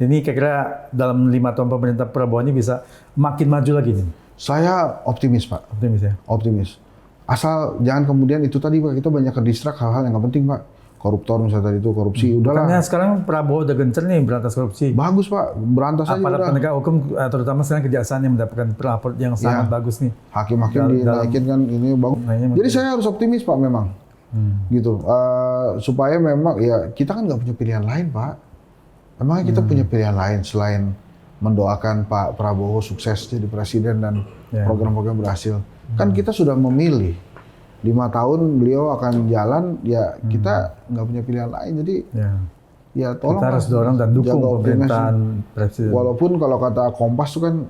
Ini kira-kira dalam 5 tahun pemerintah Prabowo ini bisa makin maju lagi nih? Saya optimis Pak. Optimis ya? Optimis. Asal jangan kemudian itu tadi Pak, kita banyak ke distrak hal-hal yang nggak penting Pak. koruptor misalnya tadi itu korupsi, udahlah. Makanya sekarang Prabowo udah gencer nih berantas korupsi. Bagus Pak, berantas aja Aparat udah. penegak hukum, terutama sekarang kejaksaan yang mendapatkan raport yang sangat bagus nih. Hakim-hakim dinaikin kan ini bagus. Jadi saya harus optimis Pak memang. Gitu. Supaya memang ya kita kan nggak punya pilihan lain Pak. Emangnya kita punya pilihan lain selain mendoakan Pak Prabowo sukses jadi presiden dan program-program berhasil. Kan kita sudah memilih 5 tahun beliau akan jalan, ya kita nggak punya pilihan lain. Jadi ya tolong kita harus dorong dan dukung pemerintahan presiden. Walaupun kalau kata Kompas itu kan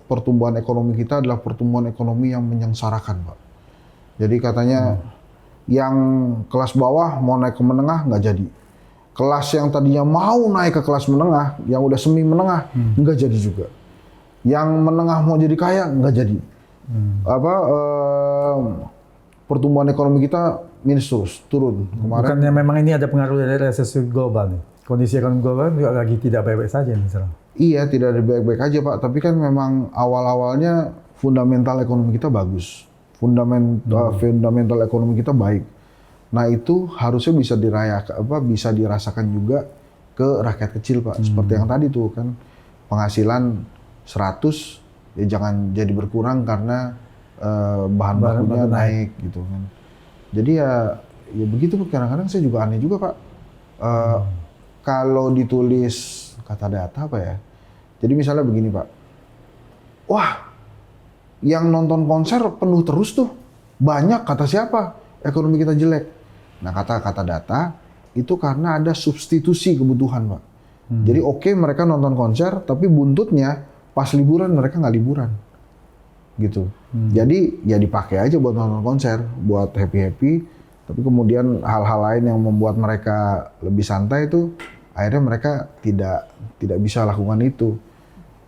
pertumbuhan ekonomi kita adalah pertumbuhan ekonomi yang menyengsarakan Pak. Jadi katanya yang kelas bawah mau naik ke menengah nggak jadi. Kelas yang tadinya mau naik ke kelas menengah, yang udah semi menengah, nggak jadi juga. Yang menengah mau jadi kaya, nggak jadi. Pertumbuhan ekonomi kita minus terus, turun. Kemarin. Bukannya memang ini ada pengaruh dari resesi global nih? Kondisi ekonomi global juga lagi tidak baik-baik saja misalnya. Iya, tidak ada baik-baik aja Pak. Tapi kan memang awal-awalnya fundamental ekonomi kita bagus. Fundamental ekonomi kita baik. Nah itu harusnya bisa bisa dirasakan juga ke rakyat kecil Pak. Seperti yang tadi tuh kan penghasilan 100 ya jangan jadi berkurang karena bahan bakunya naik gitu kan. Jadi ya begitu kadang-kadang saya juga aneh juga Pak. Kalau ditulis kata data apa ya? Jadi misalnya begini Pak. Wah, yang nonton konser penuh terus tuh. Banyak kata siapa? Ekonomi kita jelek. Nah kata data itu karena ada substitusi kebutuhan Pak. Jadi oke, mereka nonton konser tapi buntutnya pas liburan mereka nggak liburan. Gitu. Jadi ya dipakai aja buat nonton konser, buat happy-happy, tapi kemudian hal-hal lain yang membuat mereka lebih santai itu akhirnya mereka tidak bisa lakukan itu.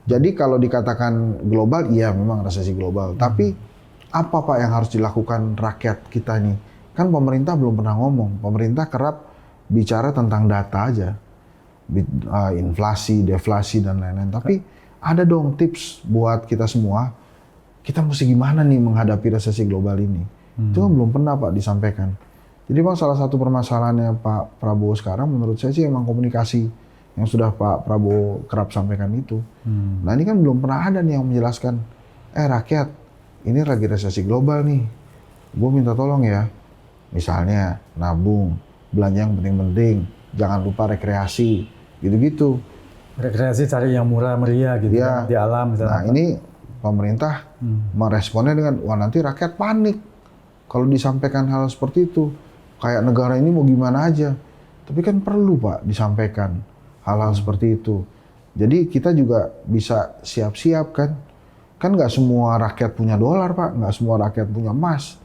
Jadi kalau dikatakan global, iya memang resesi global, tapi apa Pak yang harus dilakukan rakyat kita ini? Kan pemerintah belum pernah ngomong, pemerintah kerap bicara tentang data aja, inflasi, deflasi dan lain-lain, tapi ada dong tips buat kita semua. Kita mesti gimana nih menghadapi resesi global ini? Itu kan belum pernah Pak disampaikan. Jadi Bang salah satu permasalahannya Pak Prabowo sekarang menurut saya sih emang komunikasi yang sudah Pak Prabowo kerap sampaikan itu. Nah ini kan belum pernah ada nih yang menjelaskan, rakyat ini lagi resesi global nih. Gue minta tolong ya, misalnya nabung, belanja yang penting-penting, jangan lupa rekreasi, gitu-gitu. Rekreasi cari yang murah meriah gitu ya, di alam. Nah ini pemerintah meresponnya dengan, wah nanti rakyat panik kalau disampaikan hal seperti itu. Kayak negara ini mau gimana aja. Tapi kan perlu Pak disampaikan hal-hal seperti itu. Jadi kita juga bisa siap-siap kan. Kan nggak semua rakyat punya dolar Pak, nggak semua rakyat punya emas.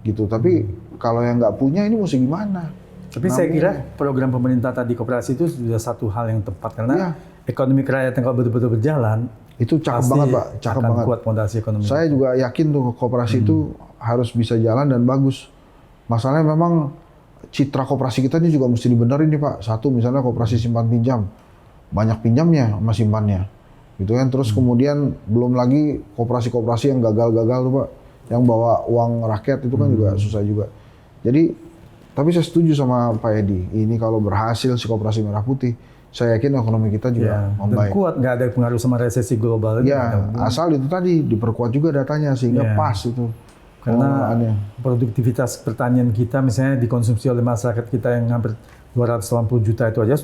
Gitu. Tapi kalau yang nggak punya ini mesti gimana? Tapi saya kira program pemerintah tadi koperasi itu sudah satu hal yang tepat. Karena ekonomi kerakyatan kalau betul-betul berjalan, itu cakep banget Pak, cakep banget. Kuat fondasi ekonomi. Saya juga yakin tuh koperasi itu harus bisa jalan dan bagus. Masalahnya memang citra koperasi kita ini juga mesti dibenerin nih Pak. Satu misalnya koperasi simpan pinjam, banyak pinjamnya sama simpannya, gitu kan. Terus kemudian belum lagi koperasi-koperasi yang gagal-gagal tuh Pak, yang bawa uang rakyat itu kan juga susah juga. Jadi, tapi saya setuju sama Pak Edi. Ini kalau berhasil si koperasi merah putih, saya yakin ekonomi kita juga membaik. Dan kuat, nggak ada pengaruh sama resesi global. Ya, asal itu tadi diperkuat juga datanya sehingga pas itu. Karena produktivitas pertanian kita misalnya dikonsumsi oleh masyarakat kita yang hampir 280 juta itu aja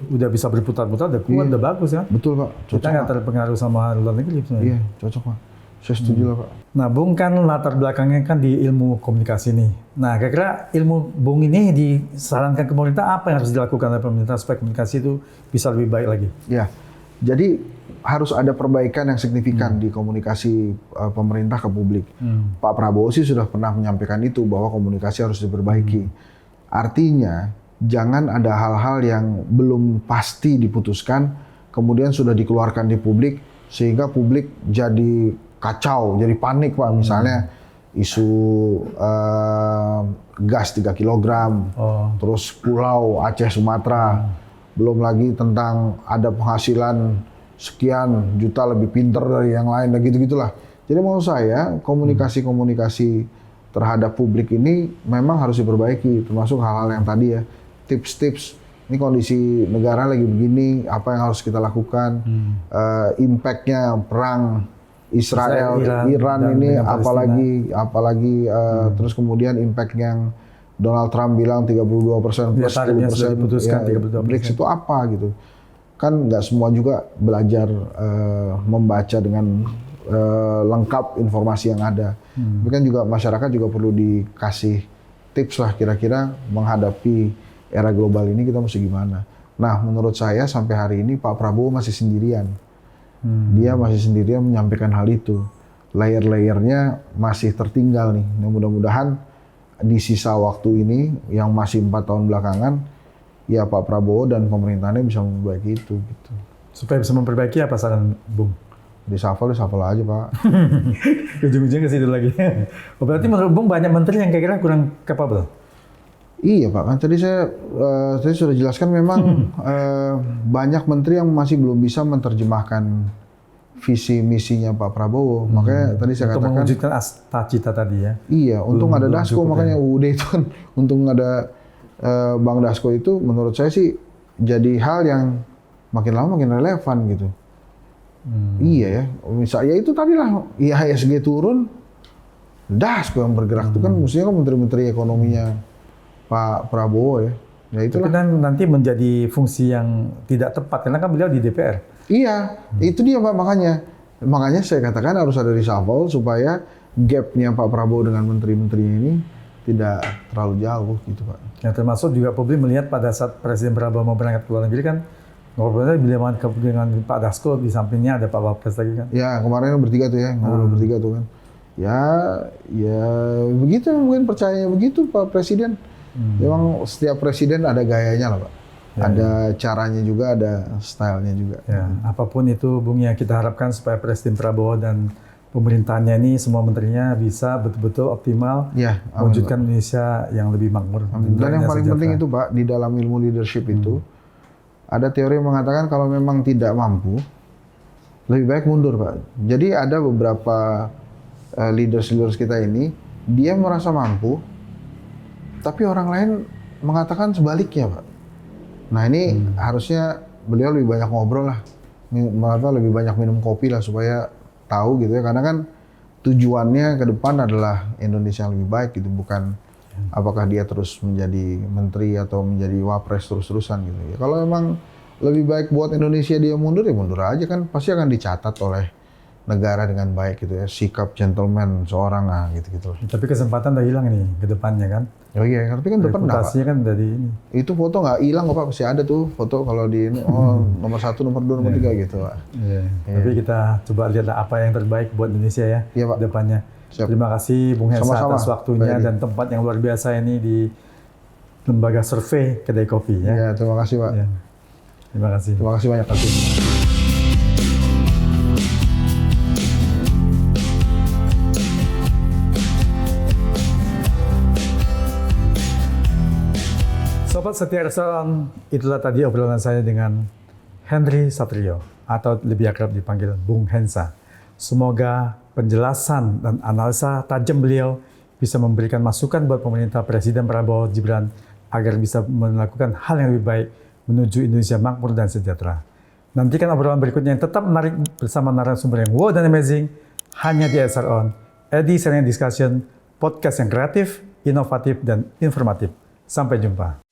udah bisa berputar-putar, udah kuat, udah bagus ya. Betul Pak. Cocok, kita nggak terpengaruh sama luar negeri sebenarnya. Iya, cocok Pak. Saya setuju lah Pak. Nah, Bung kan latar belakangnya kan di ilmu komunikasi nih. Nah, kira-kira ilmu Bung ini disarankan ke pemerintah apa yang harus dilakukan oleh pemerintah supaya komunikasi itu bisa lebih baik lagi? Ya, jadi harus ada perbaikan yang signifikan di komunikasi pemerintah ke publik. Pak Prabowo sih sudah pernah menyampaikan itu bahwa komunikasi harus diperbaiki. Artinya jangan ada hal-hal yang belum pasti diputuskan kemudian sudah dikeluarkan di publik sehingga publik jadi kacau, jadi panik Pak. Misalnya isu gas 3 kg, terus pulau Aceh Sumatera, belum lagi tentang ada penghasilan sekian juta lebih pinter dari yang lain dan gitu-gitulah. Jadi mau saya komunikasi-komunikasi terhadap publik ini memang harus diperbaiki, termasuk hal-hal yang tadi ya, tips-tips. Ini kondisi negara lagi begini, apa yang harus kita lakukan, impact-nya perang Israel, Iran ini apalagi terus kemudian impact yang Donald Trump bilang 32% plus 10%, ya, BRICS itu apa gitu. Kan nggak semua juga belajar membaca dengan lengkap informasi yang ada. Tapi kan juga masyarakat juga perlu dikasih tips lah kira-kira menghadapi era global ini kita mesti gimana. Nah, menurut saya sampai hari ini Pak Prabowo masih sendirian. Dia masih sendirian menyampaikan hal itu. Layer-layernya masih tertinggal nih. Nah, mudah-mudahan di sisa waktu ini yang masih 4 tahun belakangan, ya Pak Prabowo dan pemerintahnya bisa memperbaiki itu. Gitu. Supaya bisa memperbaiki apa saran Bung? Disafal aja Pak. Ujung-ujungnya ke situ lagi. Berarti menurut Bung banyak menteri yang kira-kira kurang capable? Iya Pak, kan tadi saya sudah jelaskan memang banyak menteri yang masih belum bisa menerjemahkan visi misinya Pak Prabowo. Makanya tadi saya untuk katakan mewujudkan cita tadi ya. Iya, untung ada Dasko, makanya UUD itu kan untung ada Bang Dasko itu menurut saya sih jadi hal yang makin lama makin relevan gitu. Iya ya, misalnya itu tadi lah IHSG turun, Dasko yang bergerak itu kan mestinya kan menteri-menteri ekonominya Pak Prabowo ya. Ya itulah. Tapi kan nanti menjadi fungsi yang tidak tepat karena kan beliau di DPR. Iya, itu dia Pak, makanya saya katakan harus ada reshuffle supaya gap-nya Pak Prabowo dengan menteri-menterinya ini tidak terlalu jauh gitu Pak. Yang termasuk juga publik melihat pada saat Presiden Prabowo mau berangkat ke luar negeri kan ngobrolnya beliau dengan Pak Dasko, di sampingnya ada Pak Wapres lagi kan. Ya kemarin bertiga tuh ya, ngobrol bertiga tuh kan. Ya begitu mungkin percayanya begitu Pak Presiden. Memang setiap presiden ada gayanya lah Pak. Ya, ada caranya juga, ada stylenya juga. Ya, apapun itu Bung ya kita harapkan supaya Presiden Prabowo dan pemerintahannya ini semua menterinya bisa betul-betul optimal mewujudkan Indonesia yang lebih makmur. Dan yang paling penting itu Pak, di dalam ilmu leadership itu ada teori yang mengatakan kalau memang tidak mampu lebih baik mundur Pak. Jadi ada beberapa leaders kita ini dia merasa mampu tapi orang lain mengatakan sebaliknya Pak. Nah ini harusnya beliau lebih banyak ngobrol lah, lebih banyak minum kopi lah supaya tahu gitu ya. Karena kan tujuannya ke depan adalah Indonesia yang lebih baik gitu, bukan apakah dia terus menjadi menteri atau menjadi wapres terus-terusan gitu ya. Kalau memang lebih baik buat Indonesia dia mundur ya mundur aja kan, pasti akan dicatat oleh negara dengan baik gitu ya, sikap gentleman seorang gitu. Tapi kesempatan udah hilang nih ke depannya kan. Oh iya, tapi kan udah pernah Pak. Kan dari ini. Itu foto nggak hilang kok Pak, masih ada tuh foto kalau di ini, nomor 1, nomor 2, nomor 3 gitu Pak. Iya. Tapi kita coba lihat apa yang terbaik buat Indonesia ya ke depannya. Siap. Terima kasih Bung Hensa atas waktunya Baik. dan tempat yang luar biasa ini di Lembaga Survei Kedai Kopi ya. Iya, terima kasih Pak. Ya. Terima kasih. Terima kasih banyak. Sobat Setia Restoran, itulah tadi obrolan saya dengan Henry Satrio atau lebih akrab dipanggil Bung Hensa. Semoga penjelasan dan analisa tajam beliau bisa memberikan masukan buat pemerintah Presiden Prabowo Gibran agar bisa melakukan hal yang lebih baik menuju Indonesia makmur dan sejahtera. Nantikan obrolan berikutnya yang tetap menarik bersama narasumber yang wow dan amazing hanya di SRON, Edi Serena Discussion, podcast yang kreatif, inovatif, dan informatif. Sampai jumpa.